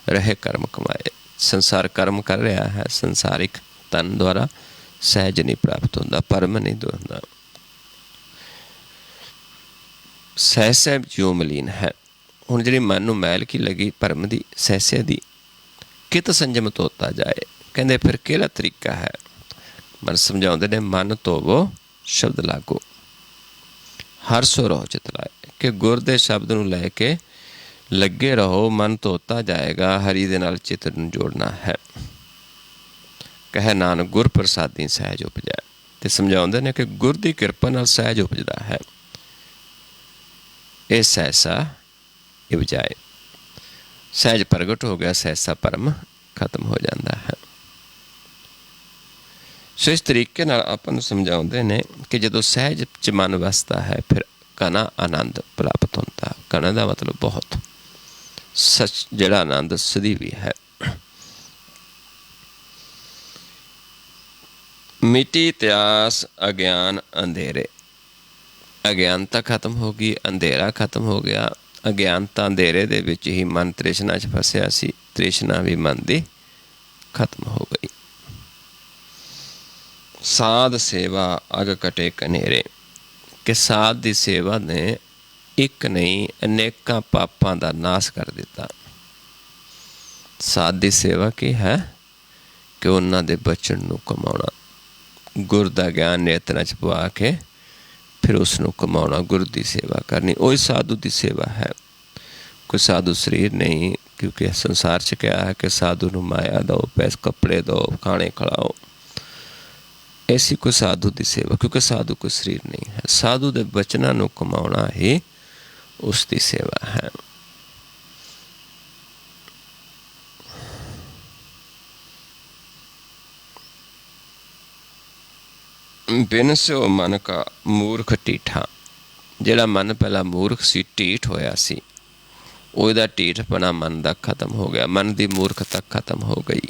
S1: ਰਹੇ ਕਰਮ ਕਮਾਏ। ਸੰਸਾਰ ਕਰਮ ਕਰ ਰਿਹਾ ਹੈ, ਸੰਸਾਰਿਕ ਤਨ ਦੁਆਰਾ ਸਹਿਜ ਨਹੀਂ ਪ੍ਰਾਪਤ ਹੁੰਦਾ, ਭਰਮ ਨਹੀਂ ਦੂਰ ਹੁੰਦਾ। ਸਹਿਸਾ ਜਿਉ ਮਲੀਨ ਹੈ। ਹੁਣ ਜਿਹੜੀ ਮਨ ਨੂੰ ਮੈਲ ਕੀ ਲੱਗੀ ਭਰਮ ਦੀ, ਸਹਿਸੇ ਦੀ, ਕਿਤ ਸੰਜਮ ਧੋਤਾ ਜਾਏ। ਕਹਿੰਦੇ ਫਿਰ ਕਿਹੜਾ ਤਰੀਕਾ ਹੈ? ਮਨ ਸਮਝਾਉਂਦੇ ਨੇ, ਮਨ ਧੋਵੋ ਸ਼ਬਦ ਲਾਗੋ, ਹਰ ਸੋ ਰਹੋ ਚਿਤ ਲਾਏ। ਕਿ ਗੁਰ ਦੇ ਸ਼ਬਦ ਨੂੰ ਲੈ ਕੇ ਲੱਗੇ ਰਹੋ, ਮਨ ਧੋਤਾ ਜਾਏਗਾ। ਹਰੀ ਦੇ ਨਾਲ ਚਿੱਤ ਨੂੰ ਜੋੜਨਾ ਹੈ। ਕਹੇ ਨਾਨਕ ਗੁਰ ਪ੍ਰਸਾਦੀ ਸਹਿਜ ਉਪਜੈ। ਤੇ ਸਮਝਾਉਂਦੇ ਨੇ ਕਿ ਗੁਰ ਦੀ ਕਿਰਪਾ ਨਾਲ ਸਹਿਜ ਉਪਜਦਾ ਹੈ। ਇਹ ਸਹਿਸਾ ਉਪਜਾਏ, ਸਹਿਜ ਪ੍ਰਗਟ ਹੋ ਗਿਆ, ਸਹਿਸਾ ਭਰਮ ਖਤਮ ਹੋ ਜਾਂਦਾ ਹੈ। ਸੋ ਇਸ ਤਰੀਕੇ ਨਾਲ ਆਪਾਂ ਨੂੰ ਸਮਝਾਉਂਦੇ ਨੇ ਕਿ ਜਦੋਂ ਸਹਿਜ 'ਚ ਮਨ ਵਸਦਾ ਹੈ ਫਿਰ ਘਣਾ ਆਨੰਦ ਪ੍ਰਾਪਤ ਹੁੰਦਾ। ਘਣਾ ਦਾ ਮਤਲਬ ਬਹੁਤ, ਸੱਚ ਜਿਹੜਾ ਆਨੰਦ ਸਦੀ ਵੀ ਹੈ। ਮਿਟੀ ਇਤਿਹਾਸ ਅਗਿਆਨ ਅੰਧੇਰੇ। ਅਗਿਆਨਤਾ ਖਤਮ ਹੋ ਗਈ, ਅੰਧੇਰਾ ਖਤਮ ਹੋ ਗਿਆ। ਅਗਿਆਨਤਾ ਅੰਧੇਰੇ ਦੇ ਵਿੱਚ ਹੀ ਮਨ ਤ੍ਰਿਸ਼ਨਾ 'ਚ ਫਸਿਆ ਸੀ, ਤ੍ਰਿਸ਼ਨਾ ਵੀ ਮਨ ਦੀ ਖਤਮ ਹੋ ਗਈ। ਸਾਧ ਸੇਵਾ ਅਗ ਕਟੇ ਕਨੇਰੇ। ਕਿ ਸਾਧ ਦੀ ਸੇਵਾ ਨੇ ਇੱਕ ਨਹੀਂ ਅਨੇਕਾਂ ਪਾਪਾਂ ਦਾ ਨਾਸ਼ ਕਰ ਦਿੱਤਾ। ਸਾਧ ਦੀ ਸੇਵਾ ਕੀ ਹੈ? ਕਿ ਉਹਨਾਂ ਦੇ ਬਚਨ ਨੂੰ ਕਮਾਉਣਾ, ਗੁਰ ਦਾ ਗਿਆਨ ਨੇਤਰਾਂ 'ਚ ਪਵਾ ਕੇ ਫਿਰ ਉਸ ਨੂੰ ਕਮਾਉਣਾ, ਗੁਰ ਦੀ ਸੇਵਾ ਕਰਨੀ। ਉਹੀ ਸਾਧੂ ਦੀ ਸੇਵਾ ਹੈ। ਕੋਈ ਸਾਧੂ ਸਰੀਰ ਨਹੀਂ, ਕਿਉਂਕਿ ਸੰਸਾਰ 'ਚ ਕਿਹਾ ਹੈ ਕਿ ਸਾਧੂ ਨੂੰ ਮਾਇਆ ਦਿਓ, ਪੈਸੇ ਕੱਪੜੇ ਦਿਓ, ਖਾਣੇ ਖਿਲਾਓ। ਐਸੀ ਕੋਈ ਸਾਧੂ ਦੀ ਸੇਵਾ, ਕਿਉਂਕਿ ਸਾਧੂ ਕੋਈ ਸਰੀਰ ਨਹੀਂ ਹੈ। ਸਾਧੂ ਦੇ ਬਚਨਾਂ ਨੂੰ ਕਮਾਉਣਾ ਹੀ ਉਸ ਦੀ ਸੇਵਾ ਹੈ। ਬਿਨ ਸਿਓ ਮਨ ਕਾ ਮੂਰਖ ਢੀਠਾ। ਜਿਹੜਾ ਮਨ ਪਹਿਲਾਂ ਮੂਰਖ ਸੀ, ਢੀਠ ਹੋਇਆ ਸੀ, ਉਹਦਾ ਢੀਠਪਣਾ ਮਨ ਦਾ ਖਤਮ ਹੋ ਗਿਆ, ਮਨ ਦੀ ਮੂਰਖਤਾ ਖਤਮ ਹੋ ਗਈ।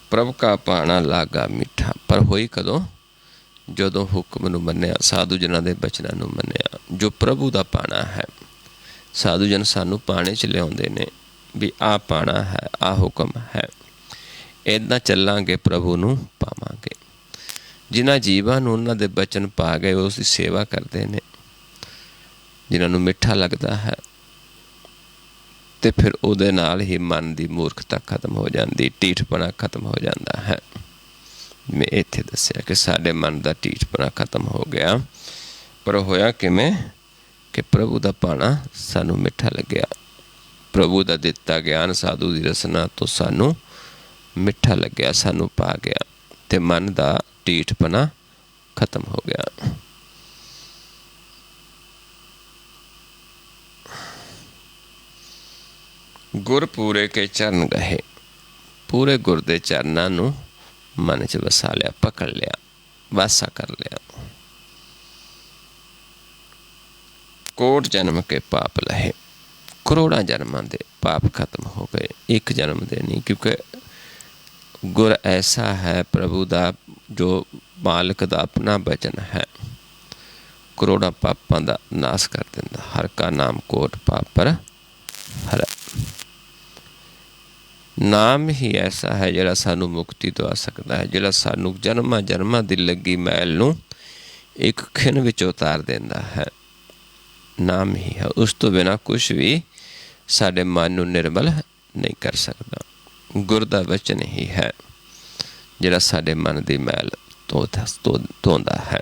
S1: ਪ੍ਰਭ ਕਾ ਭਾਣਾ ਲਾਗਾ ਮਿੱਠਾ। ਪਰ ਹੋਈ ਕਦੋਂ? ਜਦੋਂ ਹੁਕਮ ਨੂੰ ਮੰਨਿਆ, ਸਾਧੂ ਜਨਾਂ ਦੇ ਬਚਨਾਂ ਨੂੰ ਮੰਨਿਆ। ਜੋ ਪ੍ਰਭੂ ਦਾ ਪਾਣਾ ਹੈ, ਸਾਧੂ ਜਨ ਸਾਨੂੰ ਪਾਣੇ 'ਚ ਲਿਆਉਂਦੇ ਨੇ ਵੀ ਆਹ ਪਾਣਾ ਹੈ, ਆਹ ਹੁਕਮ ਹੈ, ਇੱਦਾਂ ਚੱਲਾਂਗੇ ਪ੍ਰਭੂ ਨੂੰ ਪਾਵਾਂਗੇ। ਜਿਨ੍ਹਾਂ ਜੀਵਾਂ ਨੂੰ ਉਹਨਾਂ ਦੇ ਬਚਨ ਪਾ ਗਏ ਉਸ ਦੀ ਸੇਵਾ ਕਰਦੇ ਨੇ, ਜਿਨ੍ਹਾਂ ਨੂੰ ਮਿੱਠਾ ਲੱਗਦਾ ਹੈ, ਅਤੇ ਫਿਰ ਉਹਦੇ ਨਾਲ ਹੀ ਮਨ ਦੀ ਮੂਰਖਤਾ ਖਤਮ ਹੋ ਜਾਂਦੀ, ਢੀਠਪਣਾ ਖਤਮ ਹੋ ਜਾਂਦਾ ਹੈ। ਮੈਂ ਇੱਥੇ ਦੱਸਿਆ ਕਿ ਸਾਡੇ ਮਨ ਦਾ ਢੀਠਪਣਾ ਖਤਮ ਹੋ ਗਿਆ। ਪਰ ਹੋਇਆ ਕਿਵੇਂ? ਕਿ ਪ੍ਰਭੂ ਦਾ ਭਾਣਾ ਸਾਨੂੰ ਮਿੱਠਾ ਲੱਗਿਆ। ਪ੍ਰਭੂ ਦਾ ਦਿੱਤਾ ਗਿਆਨ ਸਾਧੂ ਦੀ ਰਸਨਾ ਤੋਂ ਸਾਨੂੰ ਮਿੱਠਾ ਲੱਗਿਆ, ਸਾਨੂੰ ਪਾ ਗਿਆ, ਅਤੇ ਮਨ ਦਾ ਢੀਠਪਣਾ ਖਤਮ ਹੋ ਗਿਆ। ਗੁਰ ਪੂਰੇ ਕੇ ਚਰਨ ਗਹੇ। ਪੂਰੇ ਗੁਰ ਦੇ ਚਰਨਾਂ ਨੂੰ ਮਨ 'ਚ ਵਸਾ ਲਿਆ, ਪਕੜ ਲਿਆ, ਵਾਸਾ ਕਰ ਲਿਆ। ਕੋਟ ਜਨਮ ਕੇ ਪਾਪ ਲਹੇ। ਕਰੋੜਾਂ ਜਨਮਾਂ ਦੇ ਪਾਪ ਖਤਮ ਹੋ ਗਏ, ਇੱਕ ਜਨਮ ਦੇ ਨਹੀਂ। ਕਿਉਂਕਿ ਗੁਰ ਐਸਾ ਹੈ ਪ੍ਰਭੂ ਦਾ, ਜੋ ਮਾਲਕ ਦਾ ਆਪਣਾ ਬਚਨ ਹੈ, ਕਰੋੜਾਂ ਪਾਪਾਂ ਦਾ ਨਾਸ਼ ਕਰ ਦਿੰਦਾ। ਹਰ ਕਾ ਨਾਮ ਕੋਟ ਪਾਪ ਪਰ ਹਰੈ। ਨਾਮ ਹੀ ਐਸਾ ਹੈ ਜਿਹੜਾ ਸਾਨੂੰ ਮੁਕਤੀ ਦਵਾ ਸਕਦਾ ਹੈ, ਜਿਹੜਾ ਸਾਨੂੰ ਜਨਮਾਂ ਜਨਮਾਂ ਦੀ ਲੱਗੀ ਮੈਲ ਨੂੰ ਇੱਕ ਖਿਣ ਵਿੱਚ ਉਤਾਰ ਦਿੰਦਾ ਹੈ। ਨਾਮ ਹੀ ਹੈ। ਉਸ ਤੋਂ ਬਿਨਾਂ ਕੁਛ ਵੀ ਸਾਡੇ ਮਨ ਨੂੰ ਨਿਰਮਲ ਨਹੀਂ ਕਰ ਸਕਦਾ। ਗੁਰ ਦਾ ਵਚਨ ਹੀ ਹੈ ਜਿਹੜਾ ਸਾਡੇ ਮਨ ਦੀ ਮੈਲ ਧੋਂਦਾ ਹੈ।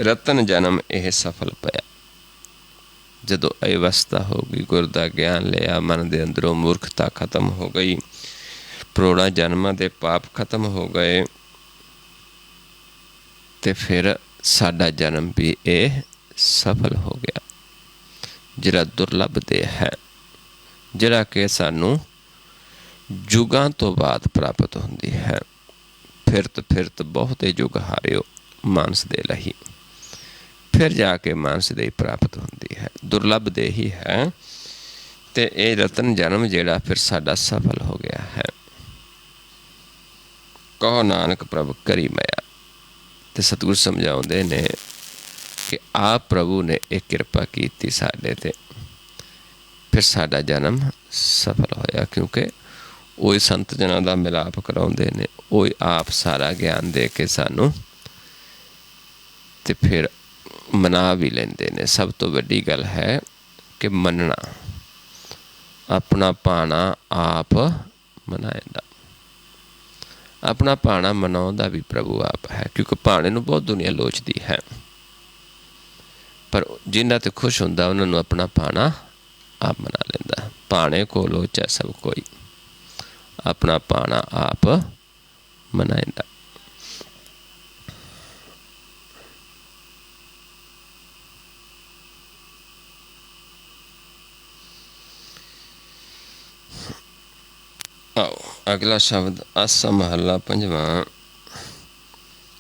S1: ਰਤਨ ਜਨਮ ਇਹ ਸਫਲ ਪਿਆ। ਜਦੋਂ ਇਹ ਅਵਸਥਾ ਹੋ ਗਈ, ਗੁਰ ਦਾ ਗਿਆਨ ਲਿਆ, ਮਨ ਦੇ ਅੰਦਰੋਂ ਮੂਰਖਤਾ ਖਤਮ ਹੋ ਗਈ, ਕਰੋੜਾਂ ਜਨਮਾਂ ਦੇ ਪਾਪ ਖਤਮ ਹੋ ਗਏ, ਅਤੇ ਫਿਰ ਸਾਡਾ ਜਨਮ ਵੀ ਇਹ ਸਫਲ ਹੋ ਗਿਆ। ਜਿਹੜਾ ਦੁਰਲੱਭ ਦੇਹ ਹੈ, ਜਿਹੜਾ ਕਿ ਸਾਨੂੰ ਯੁੱਗਾਂ ਤੋਂ ਬਾਅਦ ਪ੍ਰਾਪਤ ਹੁੰਦੀ ਹੈ। ਫਿਰਤ ਫਿਰਤ ਬਹੁਤੇ ਯੁੱਗ ਹਾਰਿਓ ਮਾਨਸ ਦੇ ਲਹੀ। ਫਿਰ ਜਾ ਕੇ ਮਾਨਸ ਦੇਹ ਪ੍ਰਾਪਤ ਹੁੰਦੀ ਹੈ। ਦੁਰਲੱਭ ਦੇਹ ਹੀ ਹੈ, ਅਤੇ ਇਹ ਰਤਨ ਜਨਮ ਜਿਹੜਾ ਫਿਰ ਸਾਡਾ ਸਫਲ ਹੋ ਗਿਆ ਹੈ। ਕਹੋ ਨਾਨਕ ਪ੍ਰਭ ਕਰੀ ਮਾਇਆ। ਤੇ ਸਤਿਗੁਰ ਸਮਝਾਉਂਦੇ ਨੇ ਕਿ ਆਪ ਪ੍ਰਭੂ ਨੇ ਇਹ ਕਿਰਪਾ ਕੀਤੀ ਸਾਡੇ 'ਤੇ, ਫਿਰ ਸਾਡਾ ਜਨਮ ਸਫਲ ਹੋਇਆ। ਕਿਉਂਕਿ ਉਹ ਸੰਤ ਜਨਾਂ ਦਾ ਮਿਲਾਪ ਕਰਾਉਂਦੇ ਨੇ, ਉਹ ਆਪ ਸਾਰਾ ਗਿਆਨ ਦੇ ਕੇ ਸਾਨੂੰ ਤੇ ਫਿਰ ਮਨਾ ਵੀ ਲੈਂਦੇ ਨੇ। ਸਭ ਤੋਂ ਵੱਡੀ ਗੱਲ ਹੈ ਕਿ ਮੰਨਣਾ, ਆਪਣਾ ਭਾਣਾ ਆਪ ਮਨਾਏਂਦਾ। ਆਪਣਾ ਭਾਣਾ ਮਨਾਉਂਦਾ ਵੀ ਪ੍ਰਭੂ ਆਪ ਹੈ, ਕਿਉਂਕਿ ਭਾਣੇ ਨੂੰ ਬਹੁਤ ਦੁਨੀਆ ਲੋਚਦੀ ਹੈ, ਪਰ ਜਿਨ੍ਹਾਂ 'ਤੇ ਖੁਸ਼ ਹੁੰਦਾ ਉਹਨਾਂ ਨੂੰ ਆਪਣਾ ਭਾਣਾ ਆਪ ਮਨਾ ਲੈਂਦਾ। ਭਾਣੇ ਕੋ ਲੋਚੈ ਸਭ ਕੋਈ, ਆਪਣਾ ਭਾਣਾ ਆਪ ਮਨਾਏਂਦਾ। ਆਓ ਅਗਲਾ ਸ਼ਬਦ ਆਸਾ ਮਹੱਲਾ ਪੰਜਵਾਂ।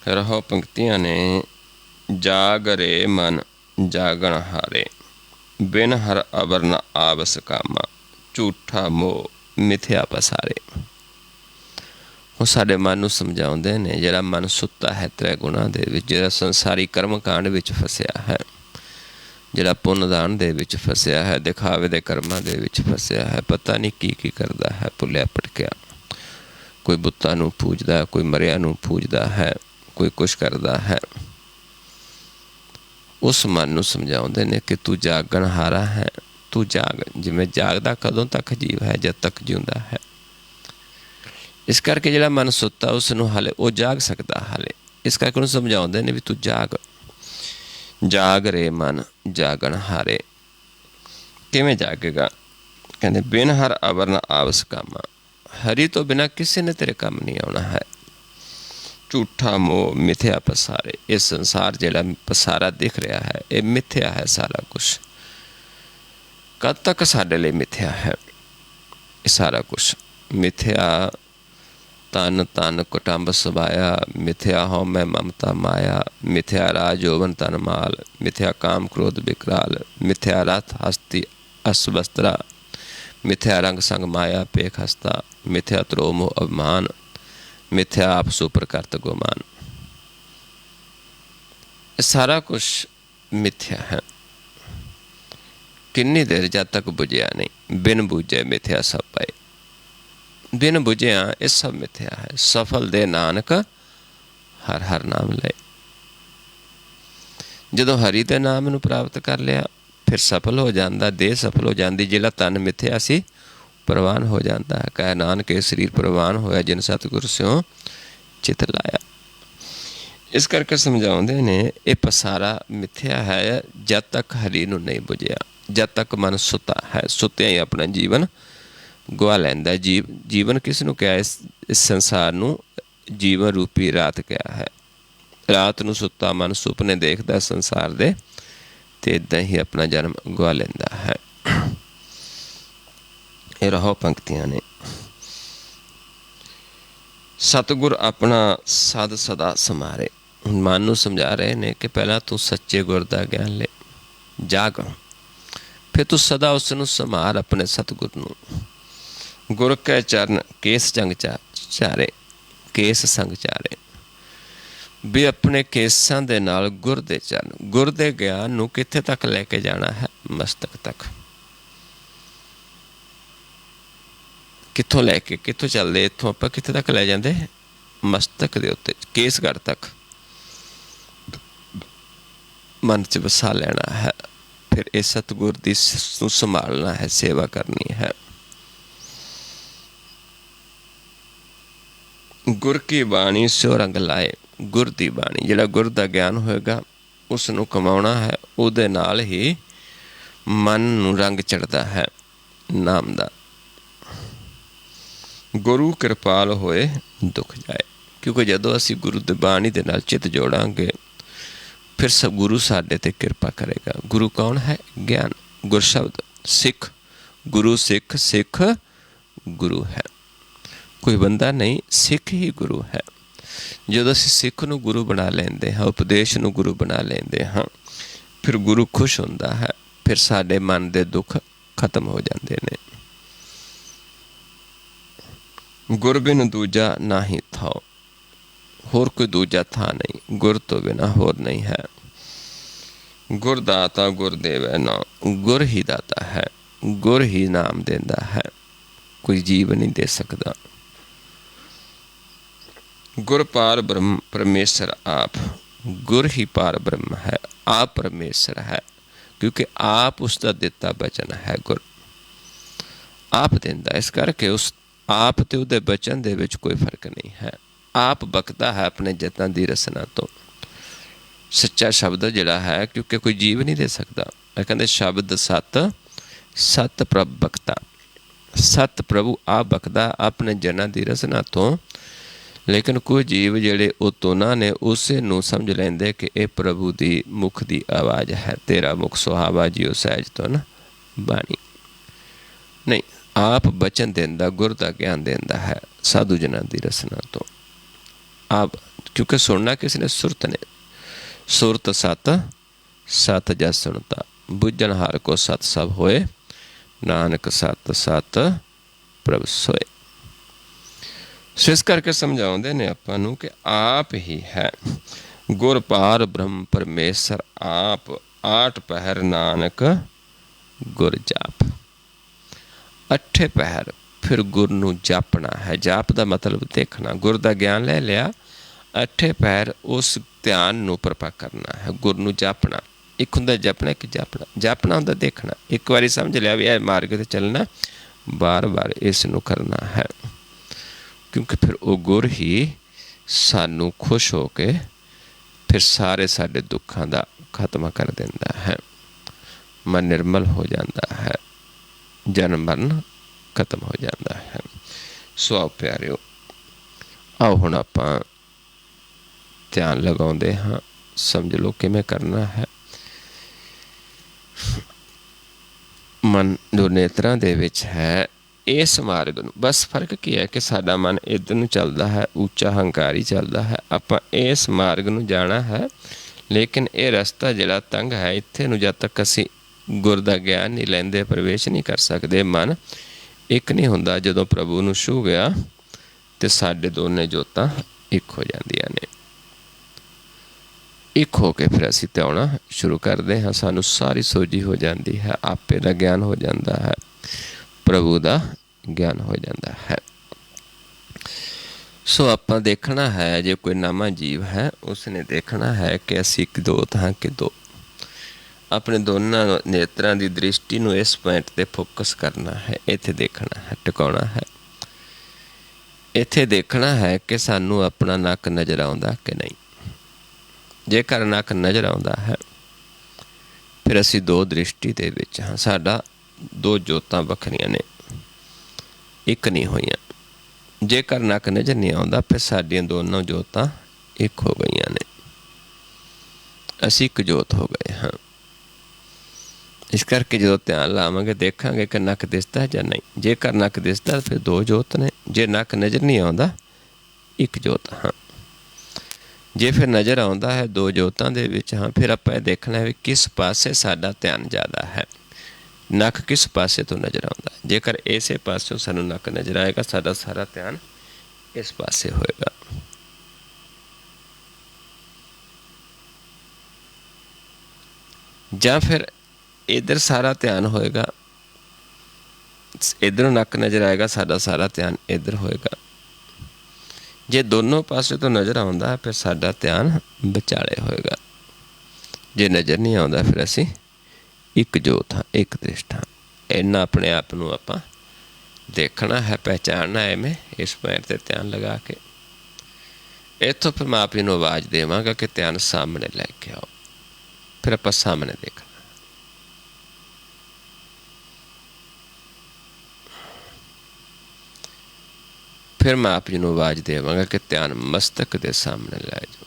S1: ਰਹੋ ਪੰਕਤੀਆਂ ਨੇ। ਜਾਗਰੇ ਮਨ ਜਾਗਣ ਹਾਰੇ, ਬਿਨ ਹਰ ਅਵਰ ਨ ਆਵਸ ਕਾਮਾ, ਝੂਠਾ ਮੋਹ ਮਿਥਿਆ ਪਸਾਰੇ। ਉਹ ਸਾਡੇ ਮਨ ਨੂੰ ਸਮਝਾਉਂਦੇ ਨੇ, ਜਿਹੜਾ ਮਨ ਸੁੱਤਾ ਹੈ ਤ੍ਰੈ ਗੁਣਾਂ ਦੇ ਵਿੱਚ, ਜਿਹੜਾ ਸੰਸਾਰੀ ਕਰਮ ਕਾਂਡ ਵਿੱਚ ਫਸਿਆ ਹੈ, ਜਿਹੜਾ ਪੁੰਨਦਾਨ ਦੇ ਵਿੱਚ ਫਸਿਆ ਹੈ, ਦਿਖਾਵੇ ਦੇ ਕਰਮਾਂ ਦੇ ਵਿੱਚ ਫਸਿਆ ਹੈ, ਪਤਾ ਨਹੀਂ ਕੀ ਕੀ ਕਰਦਾ ਹੈ, ਭੁੱਲਿਆ ਭਟਕਿਆ। ਕੋਈ ਬੁੱਤਾਂ ਨੂੰ ਪੂਜਦਾ, ਕੋਈ ਮਰਿਆਂ ਨੂੰ ਪੂਜਦਾ ਹੈ, ਕੋਈ ਕੁਛ ਕਰਦਾ ਹੈ। ਉਸ ਮਨ ਨੂੰ ਸਮਝਾਉਂਦੇ ਨੇ ਕਿ ਤੂੰ ਜਾਗਣ ਹਾਰਾ ਹੈ, ਤੂੰ ਜਾਗ। ਜਿਵੇਂ ਜਾਗਦਾ ਕਦੋਂ ਤੱਕ ਜੀਵ ਹੈ? ਜਦ ਤੱਕ ਜਿਉਂਦਾ ਹੈ। ਇਸ ਕਰਕੇ ਜਿਹੜਾ ਮਨ ਸੁੱਤਾ ਉਸ ਨੂੰ ਹਾਲੇ ਉਹ ਜਾਗ ਸਕਦਾ ਹਾਲੇ। ਇਸ ਕਰਕੇ ਉਹਨੂੰ ਸਮਝਾਉਂਦੇ ਨੇ ਵੀ ਤੂੰ ਜਾਗ। ਜਾਗ ਰੇ ਮਨ ਜਾਗਣ ਹਾਰੇ। ਕਿਵੇਂ ਜਾਗੇਗਾ? ਕਹਿੰਦੇ ਬਿਨ ਹਰ ਅਵਰ ਨ ਆਵਸ ਕਾਮਾ, ਹਰੀ ਤੋਂ ਬਿਨਾਂ ਕਿਸੇ ਨੇ ਤੇਰੇ ਕੰਮ ਨਹੀਂ ਆਉਣਾ ਹੈ। ਝੂਠਾ ਮੋਹ ਮਿਥਿਆ ਪਸਾਰੇ। ਇਹ ਸੰਸਾਰ ਜਿਹੜਾ ਪਸਾਰਾ ਦਿਖ ਰਿਹਾ ਹੈ ਇਹ ਮਿਥਿਆ ਹੈ। ਸਾਰਾ ਕੁਛ ਕਦ ਤੱਕ ਸਾਡੇ ਲਈ ਮਿਥਿਆ ਹੈ? ਇਹ ਸਾਰਾ ਕੁਛ ਮਿਥਿਆ। ਤਨ ਤਨ ਕੁਟੰਬ ਸਬਾਇਆ, ਮਿਥਿਆ ਹਉ ਮੈਂ ਮਮਤਾ ਮਾਇਆ, ਮਿਥਿਆ ਰਾਜ ਜੋਬਨ ਤਨ ਮਾਲ, ਮਿਥਿਆ ਕਾਮ ਕ੍ਰੋਧ ਵਿਕਰਾਲ, ਮਿਥਿਆ ਰਥ ਹਸਤੀ ਅਸਵਸਤਰਾ, ਮਿਥਿਆ ਰੰਗ ਸੰਗ ਮਾਇਆ ਪੇਖ ਹਸਤਾ, ਮਿਥਿਆ ਤਰੋ ਮੋਹ ਅਭਿਮਾਨ, ਮਿਥਿਆ ਆਪ ਸੁਪਰ ਕਰਤ ਗੁਮਾਨ। ਇਹ ਸਾਰਾ ਕੁਛ ਮਿਥਿਆ ਹੈ। ਕਿੰਨੀ ਦੇਰ? ਜਦ ਤੱਕ ਬੁਝਿਆ ਨਹੀਂ। ਬਿਨ ਬੁਝੇ ਮਿਥਿਆ ਸਭ ਪਾਏ। ਬਿਨ ਬੁਝਿਆ ਇਹ ਸਭ ਮਿਥਿਆ ਹੈ। ਸਫਲ ਦੇ ਨਾਨਕ ਹਰ ਹਰ ਨਾਮ ਲਏ। ਜਦੋਂ ਹਰੀ ਦੇ ਨਾਮ ਨੂੰ ਪ੍ਰਾਪਤ ਕਰ ਲਿਆ ਫਿਰ ਸਫਲ ਹੋ ਜਾਂਦਾ, ਦੇਹ ਸਫਲ ਹੋ ਜਾਂਦੀ। ਜਿਹੜਾ ਤਨ ਮਿਥਿਆ ਸੀ ਪ੍ਰਵਾਨ ਹੋ ਜਾਂਦਾ ਹੈ। ਕਹਿ ਨਾਨਕ ਇਹ ਸਰੀਰ ਪ੍ਰਵਾਨ ਹੋਇਆ, ਜਿਨ ਸਤਿਗੁਰ ਸਿਉ ਚਿਤ ਲਾਇਆ। ਇਸ ਕਰਕੇ ਸਮਝਾਉਂਦੇ ਨੇ ਇਹ ਪਸਾਰਾ ਮਿਥਿਆ ਹੈ ਜਦ ਤੱਕ ਹਰੀ ਨੂੰ ਨਹੀਂ ਬੁਝਿਆ, ਜਦ ਤੱਕ ਮਨ ਸੁੱਤਾ ਹੈ। ਸੁੱਤਿਆਂ ਹੀ ਆਪਣਾ ਜੀਵਨ ਗਵਾ ਲੈਂਦਾ। ਜੀਵਨ ਕਿਸ ਨੂੰ ਕਿਹਾ? ਇਸ ਸੰਸਾਰ ਨੂੰ ਜੀਵਨ ਰੂਪੀ ਰਾਤ ਕਿਹਾ ਹੈ। ਰਾਤ ਨੂੰ ਸੁੱਤਾ ਮਨ ਸੁਪਨੇ ਦੇਖਦਾ ਸੰਸਾਰ ਦੇ, ਤੇ ਇੱਦਾਂ ਹੀ ਆਪਣਾ ਜਨਮ ਗਵਾ ਲੈਂਦਾ ਹੈ। ਇਹ ਰਹੋ ਪੰਕਤੀਆਂ ਨੇ। ਸਤਿਗੁਰ ਆਪਣਾ ਸਦ ਸਦਾ ਸਮਾਰੇ। ਮਨ ਨੂੰ ਸਮਝਾ ਰਹੇ ਨੇ ਕਿ ਪਹਿਲਾਂ ਤੂੰ ਸੱਚੇ ਗੁਰ ਦਾ ਗਿਆਨ ਲੈ, ਜਾਗ, ਫਿਰ ਤੂੰ ਸਦਾ ਉਸ ਨੂੰ ਸਮਾਰ, ਆਪਣੇ ਸਤਿਗੁਰ ਨੂੰ। ਗੁਰ ਕੈ ਚਰਨ ਕੇਸ ਜੰਗ ਚਾਰੇ, ਕੇਸ ਸੰਗ ਚਾਰੇ। ਵੀ ਆਪਣੇ ਕੇਸਾਂ ਦੇ ਨਾਲ ਗੁਰ ਦੇ ਚਰਨ, ਗੁਰ ਦੇ ਗਿਆਨ ਨੂੰ ਕਿੱਥੇ ਤੱਕ ਲੈ ਕੇ ਜਾਣਾ ਹੈ? ਮਸਤਕ ਤੱਕ। ਕਿੱਥੋਂ ਲੈ ਕੇ, ਕਿੱਥੋਂ ਚੱਲਦੇ? ਇੱਥੋਂ ਆਪਾਂ ਕਿੱਥੇ ਤੱਕ ਲੈ ਜਾਂਦੇ? ਮਸਤਕ ਦੇ ਉੱਤੇ, ਕੇਸਗੜ੍ਹ ਤੱਕ ਮਨ 'ਚ ਵਸਾ ਲੈਣਾ ਹੈ। ਫਿਰ ਇਹ ਸਤਿਗੁਰ ਦੀ ਨੂੰ ਸੰਭਾਲਣਾ ਹੈ, ਸੇਵਾ ਕਰਨੀ ਹੈ। ਗੁਰ ਕੀ ਬਾਣੀ ਸਿਉ ਰੰਗ ਲਾਏ। ਗੁਰ ਦੀ ਬਾਣੀ, ਜਿਹੜਾ ਗੁਰ ਦਾ ਗਿਆਨ ਹੋਏਗਾ ਉਸ ਨੂੰ ਕਮਾਉਣਾ ਹੈ। ਉਹਦੇ ਨਾਲ ਹੀ ਮਨ ਨੂੰ ਰੰਗ ਚੜ੍ਹਦਾ ਹੈ ਨਾਮ ਦਾ। ਗੁਰੂ ਕਿਰਪਾਲ ਹੋਏ ਦੁੱਖ ਜਾਏ। ਕਿਉਂਕਿ ਜਦੋਂ ਅਸੀਂ ਗੁਰੂ ਦੀ ਬਾਣੀ ਦੇ ਨਾਲ ਚਿੱਤ ਜੋੜਾਂਗੇ ਫਿਰ ਸਭ ਗੁਰੂ ਸਾਡੇ 'ਤੇ ਕਿਰਪਾ ਕਰੇਗਾ। ਗੁਰੂ ਕੌਣ ਹੈ? ਗਿਆਨ, ਗੁਰ ਸ਼ਬਦ, ਸਿੱਖ। ਗੁਰੂ ਸਿੱਖ, ਸਿੱਖ ਗੁਰੂ ਹੈ। ਕੋਈ ਬੰਦਾ ਨਹੀਂ, ਸਿੱਖ ਹੀ ਗੁਰੂ ਹੈ। ਜਦੋਂ ਅਸੀਂ ਸਿੱਖ ਨੂੰ ਗੁਰੂ ਬਣਾ ਲੈਂਦੇ ਹਾਂ, ਉਪਦੇਸ਼ ਨੂੰ ਗੁਰੂ ਬਣਾ ਲੈਂਦੇ ਹਾਂ, ਫਿਰ ਗੁਰੂ ਖੁਸ਼ ਹੁੰਦਾ ਹੈ। ਫਿਰ ਸਾਡੇ ਮਨ ਦੇ ਦੁੱਖ ਖਤਮ ਹੋ ਜਾਂਦੇ ਨੇ। ਗੁਰ ਬਿਨ ਦੂਜਾ ਨਾਹੀ ਥਾਉ। होर कोई दूजा था नहीं, गुर तो बिना होर नहीं है। गुर दाता गुर देवै नाम, गुर ही दाता है, गुर ही नाम देंदा है, कोई जीव नहीं दे सकता। गुर पार ब्रह्म परमेश्वर आप, गुर ही पार ब्रह्म है, आप परमेश्वर है, क्योंकि आप उसका दिता बचन है। गुर आप देंदा, इस करके उस आप ते उहदे बचन दे विच कोई फर्क नहीं है। आप बकदा है अपने जतनां दी रसना तो। सच्चा शब्द जिहड़ा है, क्योंकि कोई जीव नहीं दे सकता। कहते शब्द सत, सत प्रभ बकता, सत प्रभु आप बकदा अपने जनां दी रसना तो। लेकिन कोई जीव जिहड़े ਉਹ ਤੋਨਾਂ ने उसे नूं समझ लैंदे कि ਇਹ प्रभु दी मुख दी आवाज़ है, तेरा मुख सुहावा जियो सहज तो ना बाणी। नहीं, आप बचन देंदा, गुर दा ज्ञान देंदा है साधु जनां दी रसना तो। आप क्योंकि सुनना किसी ने सुरत ने, सुरत सत, सत जस सुनता, बुझन हार को सत सब होए, नानक सत सत प्रभ सोए। सो इस करके समझाउंदे ने आपां नूं कि आप ही है गुर पार ब्रह्म परमेश्वर आप, आठ पहर नानक गुर जाप। अठे पहर फिर गुर नूं जापना है। जाप दा मतलब देखना, गुर दा ज्ञान ले लिया, अठे पहर उस ध्यान नूं प्रपा करना है, गुर नूं जापना। एक हुंदा जपना, एक जापना। जापना हुंदा देखना, एक बारी समझ लिया भी इह मार्ग ते चलना, बार बार इस नूं करना है, क्योंकि फिर वो गुर ही सानू खुश हो के फिर सारे साडे दुखों का खात्मा कर देंदा है। मन निर्मल हो जाता है, जन्म मरण खत्म हो जाता है। सो आओ प्यारिओ, आओ हुण आपां ध्यान लगाउंदे हाँ। समझ लो किवें करना है। मन जो नेत्रां दे विच है, इस मार्ग नूं बस फर्क की है कि साडा मन इधर नूं चलदा है, ऊंचा हंकारी चलदा है, आपां इस मार्ग नूं जाना है। लेकिन ये रस्ता जिहड़ा तंग है, इत्थे नूं जद तक असीं गुर दा ज्ञान नहीं लैंदे प्रवेश नहीं कर सकदे। मन एक नहीं हुंदा, जदों प्रभु नूं छूह गया ते साडे दोने जोतां एक हो जांदियां ने। एक हो के फिर असीं त्याउणा शुरू करदे हां, सानूं सारी सोझी हो जाती है, आपे दा ज्ञान हो जाता है, प्रभु का ज्ञान हो जाता है। सो आपां देखना है, जो कोई नवा जीव है उसने देखना है कि असीं एक दो हाँ कि दो। अपने दोनों नेत्रां की दृष्टि नूं इस पॉइंट ते फोकस करना है, इत्थे देखना है, टिकाउणा है। इत्थे देखना है कि सानू अपना नक नज़र आउंदा कि नहीं। जेकर नक नज़र आउंदा है फिर असीं दो दृष्टि दे विच हाँ, साडा दो जोतां वखरियां ने, एक नहीं होईयां। जेकर नक नज़र नहीं आउंदा फिर साडियां दोनों जोतां एक हो गईयां ने, असीं एक जोत हो गए हाँ। इस करके जो ध्यान लावांगे देखांगे कि नक दिसदा जां नहीं। जेकर नक दिसदा फिर दो जोत ने, जे नक नज़र नहीं आउंदा एक जोत हाँ। जे फिर नज़र आउंदा है दो जोतां दे विच हाँ, फिर आपां देखना है भी किस पासे साडा ध्यान ज़्यादा है, नक किस पासे तो नज़र आउंदा। जेकर इसे पासों सानू नक नज़र आएगा, साडा सारा ध्यान इस पासे होएगा। जां फिर इधर सारा ध्यान होएगा, इधरों नक नज़र आएगा, साडा सारा ध्यान इधर होएगा। जे दोनों पासे तो नज़र आउंदा है फिर साडा ध्यान विचाले होएगा। जे नज़र नहीं आउंदा फिर असीं एक जोत हाँ, एक दृष्ट हाँ। इन्ना अपने आप नूं आपां देखना है, पहचानना है। मैं इस पॉइंट ते ध्यान लगा के इत्थों फिर मैं आप ही नूं आवाज़ देवांगा कि ध्यान सामने लैके आओ। फिर आपां सामने देखना। फिर मैं आप जी नूं आवाज़ देवांगा कि ध्यान मस्तक दे सामने लै जाओ।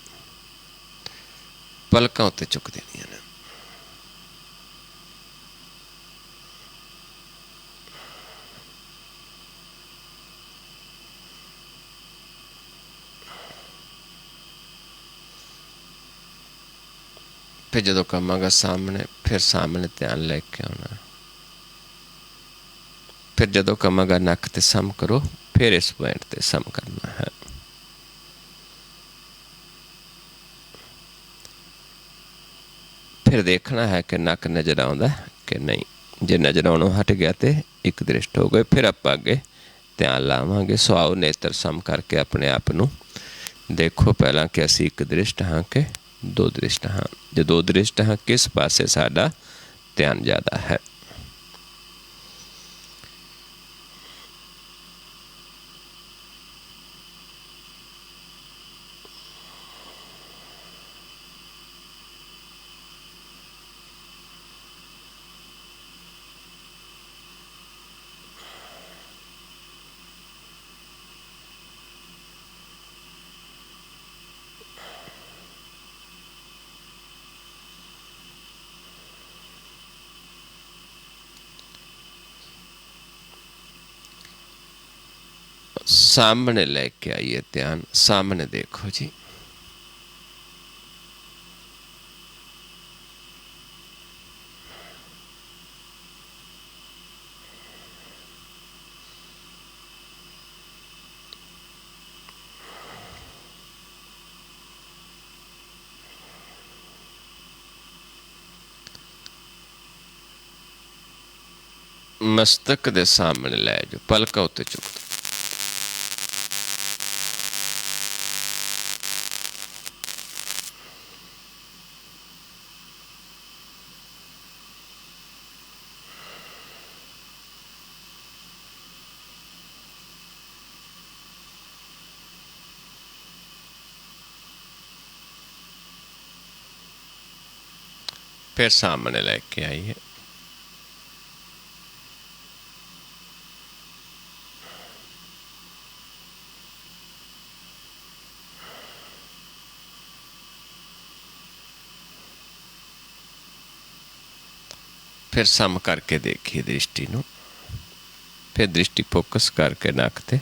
S1: पलकां उत्ते चुक देनियां ने। फिर जदों कहांगा सामने, फिर सामने ध्यान लैके आउणा। फिर जदों कहांगा नक ते सम करो, फिर इस पॉइंट ते सम करना है। फिर देखना है कि नक नज़र आउंदा कि नहीं। जे नज़र आउणों हट गया तो एक दृष्ट हो गए। फिर आप अगे ध्यान लावांगे। सो आओ नेत्र सम करके अपने आप नूं देखो पहला कि असीं एक दृष्ट हाँ कि दो दृष्ट हाँ। जे दो दृष्ट हाँ, किस पासे साडा ध्यान ज़्यादा है। सामने लेके आइए ध्यान, सामने देखो जी। मस्तक दे सामने लै जाओ, पलका उत्ते चुक दो। फिर सामने लेके आइए। फिर सम करके देखिए दृष्टि नूं। फिर दृष्टि फोकस करके नक ते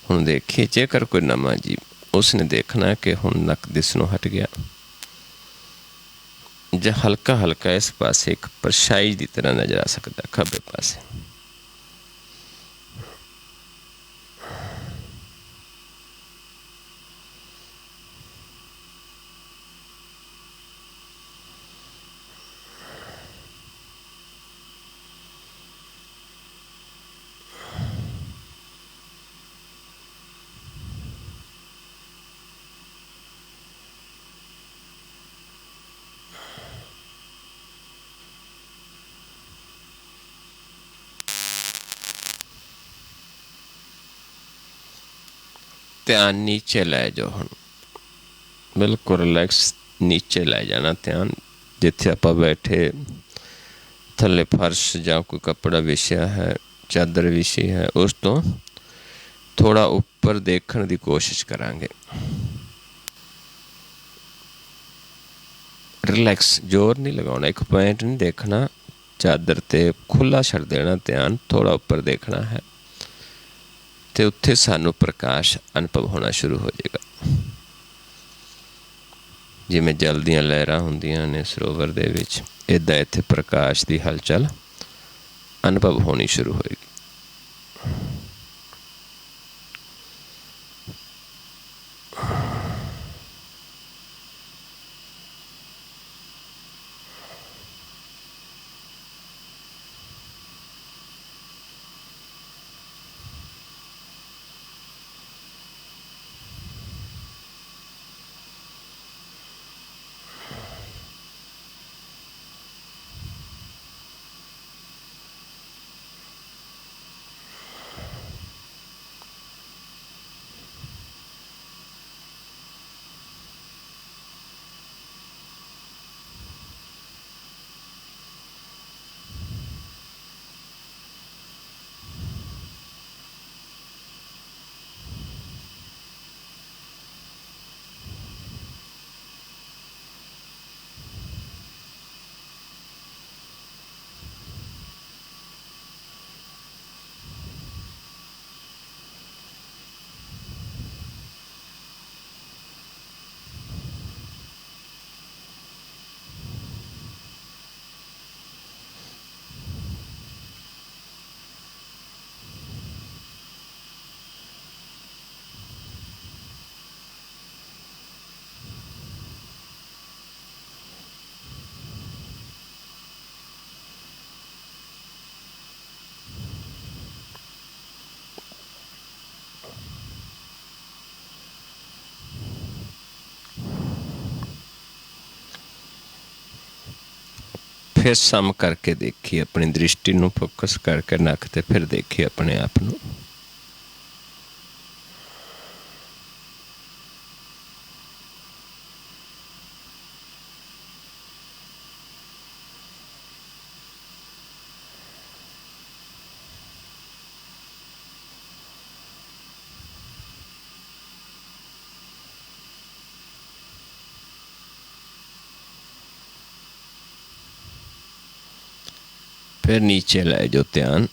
S1: हुण देखिए। जेकर कोई नवां जीव उसने देखना कि हुण नक दिसणों हट गया, ਜਾਂ हल्का हल्का इस पासे एक परछाई की तरह नज़र आ सकता खब्बे पासे। ध्यान नीचे लै जाओ। हुण बिल्कुल रिलैक्स नीचे लै जाना ध्यान। जिथे आपां बैठे थल्ले फर्श जां कोई कपड़ा विछिया है, चादर विछी है, उस तो थोड़ा उपर देखण दी कोशिश करांगे। रिलैक्स, जोर नहीं लगाउणा, एक पॉइंट नहीं देखना। चादर ते खुला छड़ देना ध्यान, थोड़ा उपर देखना है तो उत्थे सानू प्रकाश अनुभव होना शुरू हो जाएगा। जिमें जल दीयां लहरां हुंदियां ने सरोवर दे विच, इदां इत्थे प्रकाश की हलचल अनुभव होनी शुरू होएगी। फिर सम करके देखिए अपनी दृष्टि ਨੂੰ फोकस करके नक ते फिर देखिए अपने आप ਨੂੰ। फिर नीचे ले जो ध्यान।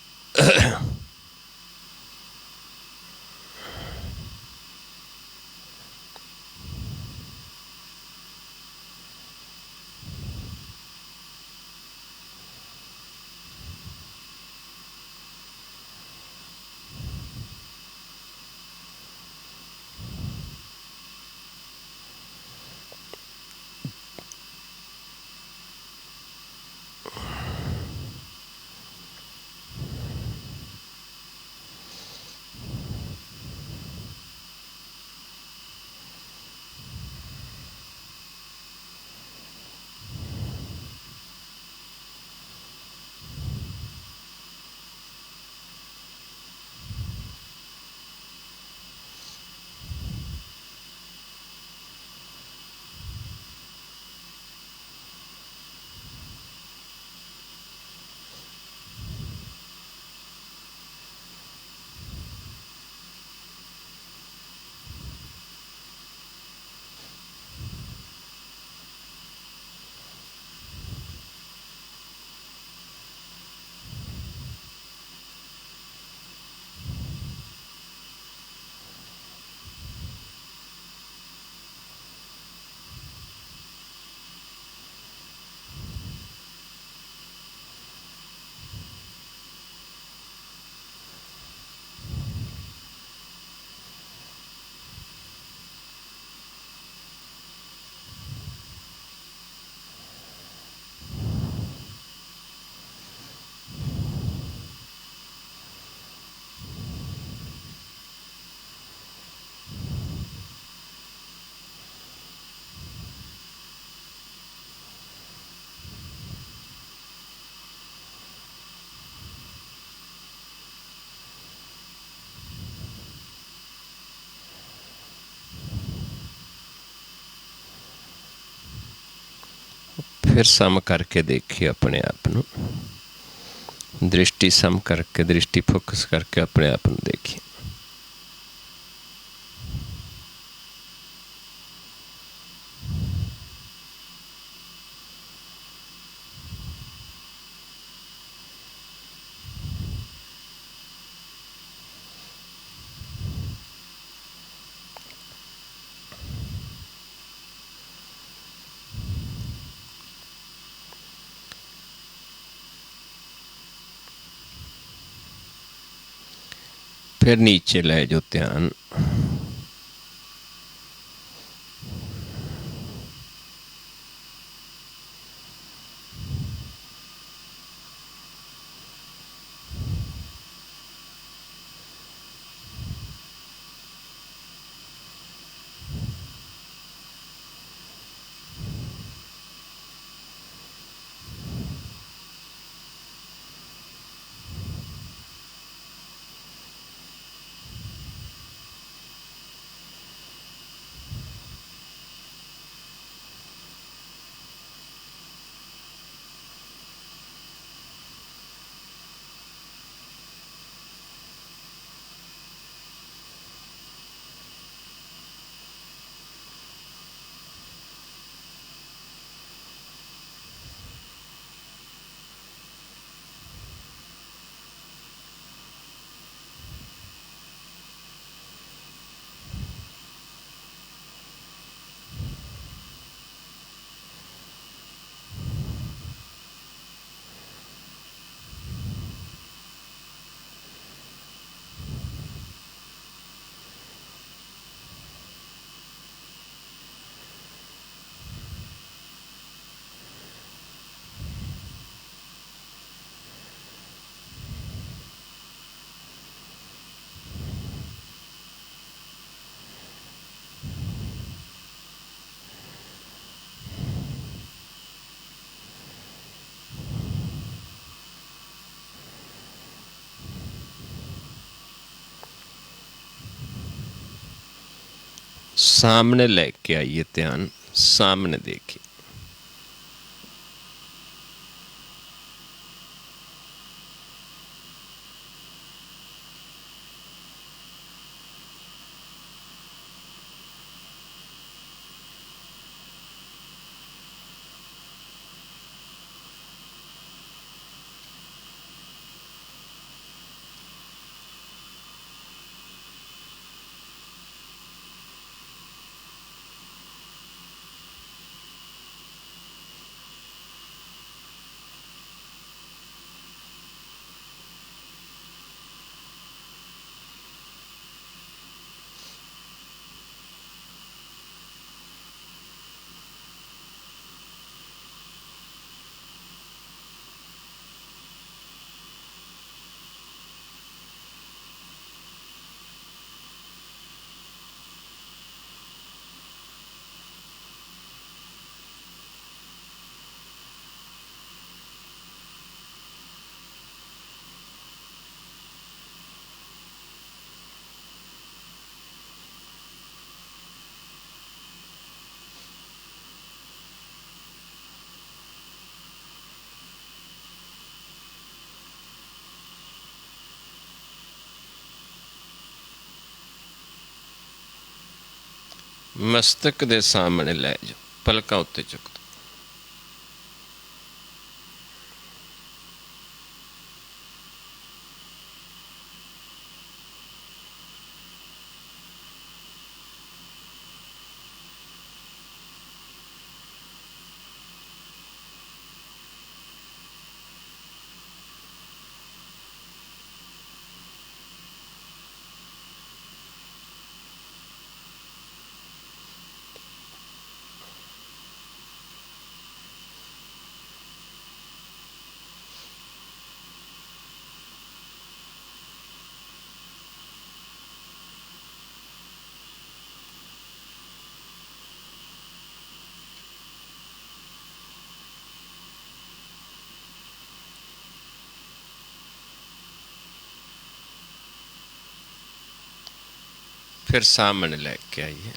S1: फिर सम करके देखिए अपने आप ਨੂੰ। दृष्टि सम करके दृष्टि फोकस करके अपने आप ਨੂੰ देखिए। फिर नीचे ले जो ध्यान। सामने लेके आइए ध्यान, सामने देखिए। मस्तक दे सामने लै जाओ, पलकां उत्ते चुक दो। फिर सामने लेके आइए।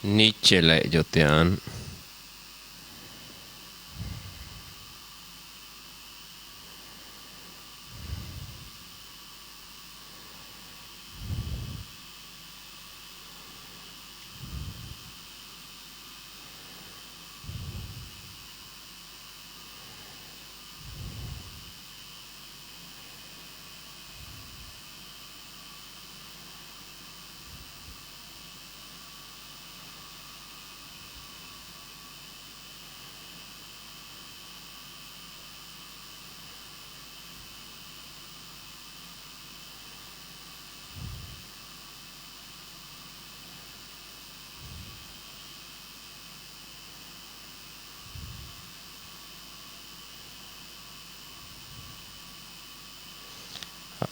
S1: नीचे ले जाओ ध्यान,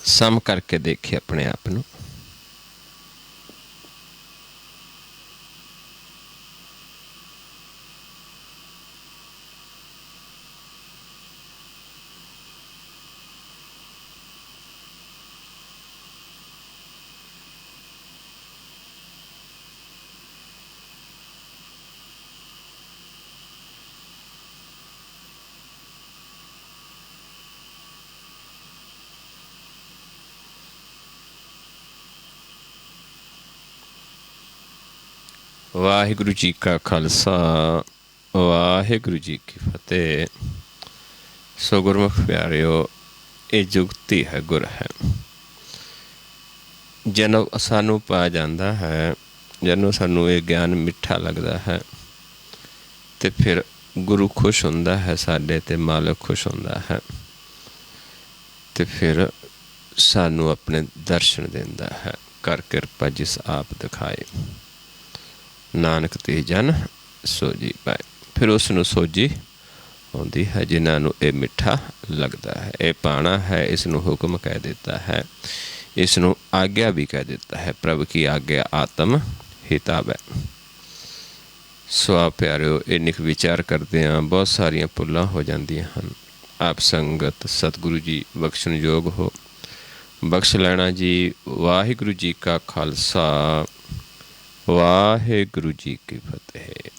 S1: सम करके देखिए अपने आप नू। वाहिगुरु जी का खालसा, वाहिगुरु जी की फतेह। सो गुरमुख प्यारिओ, ये जुगती है, गुर है। जदों सानू पा जाता है, जदों सानू ये ज्ञान मिठा लगता है, तो फिर ਗੁਰੂ ਖੁਸ਼ ਹੁੰਦਾ ਹੈ ਸਾਡੇ ਤੇ, ਮਾਲਕ ਖੁਸ਼ ਹੁੰਦਾ ਹੈ, ਤੇ ਫਿਰ ਸਾਨੂੰ ਆਪਣੇ ਦਰਸ਼ਨ ਦਿੰਦਾ ਹੈ। ਕਰ ਕਿਰਪਾ ਜਿਸ ਆਪ ਦਿਖਾਏ, ਨਾਨਕ ਤੇ ਜਨ ਸੋਝੀ ਪਾਏ। ਫਿਰ ਉਸ ਨੂੰ ਸੋਝੀ ਆਉਂਦੀ ਹੈ ਜਿਨ੍ਹਾਂ ਨੂੰ ਇਹ ਮਿੱਠਾ ਲੱਗਦਾ ਹੈ। ਇਹ ਪਾਣਾ ਹੈ, ਇਸ ਨੂੰ ਹੁਕਮ ਕਹਿ ਦਿੱਤਾ ਹੈ, ਇਸ ਨੂੰ ਆਗਿਆ ਵੀ ਕਹਿ ਦਿੱਤਾ ਹੈ। ਪ੍ਰਭ ਕੀ ਆਗਿਆ ਆਤਮ ਹਿਤਾਵੈ। ਸੋ ਆ ਪਿਆਰਿਓ, ਇੰਨੀ ਕੁ ਵਿਚਾਰ ਕਰਦੇ ਹਾਂ ਬਹੁਤ ਸਾਰੀਆਂ ਭੁੱਲਾਂ ਹੋ ਜਾਂਦੀਆਂ ਹਨ। ਆਪ ਸੰਗਤ ਸਤਿਗੁਰੂ ਜੀ ਬਖਸ਼ਣਯੋਗ ਹੋ, ਬਖਸ਼ ਲੈਣਾ ਜੀ। ਵਾਹਿਗੁਰੂ ਜੀ ਕਾ ਖਾਲਸਾ, ਵਾਹਿਗੁਰੂ ਜੀ ਕੀ ਫਤਿਹ।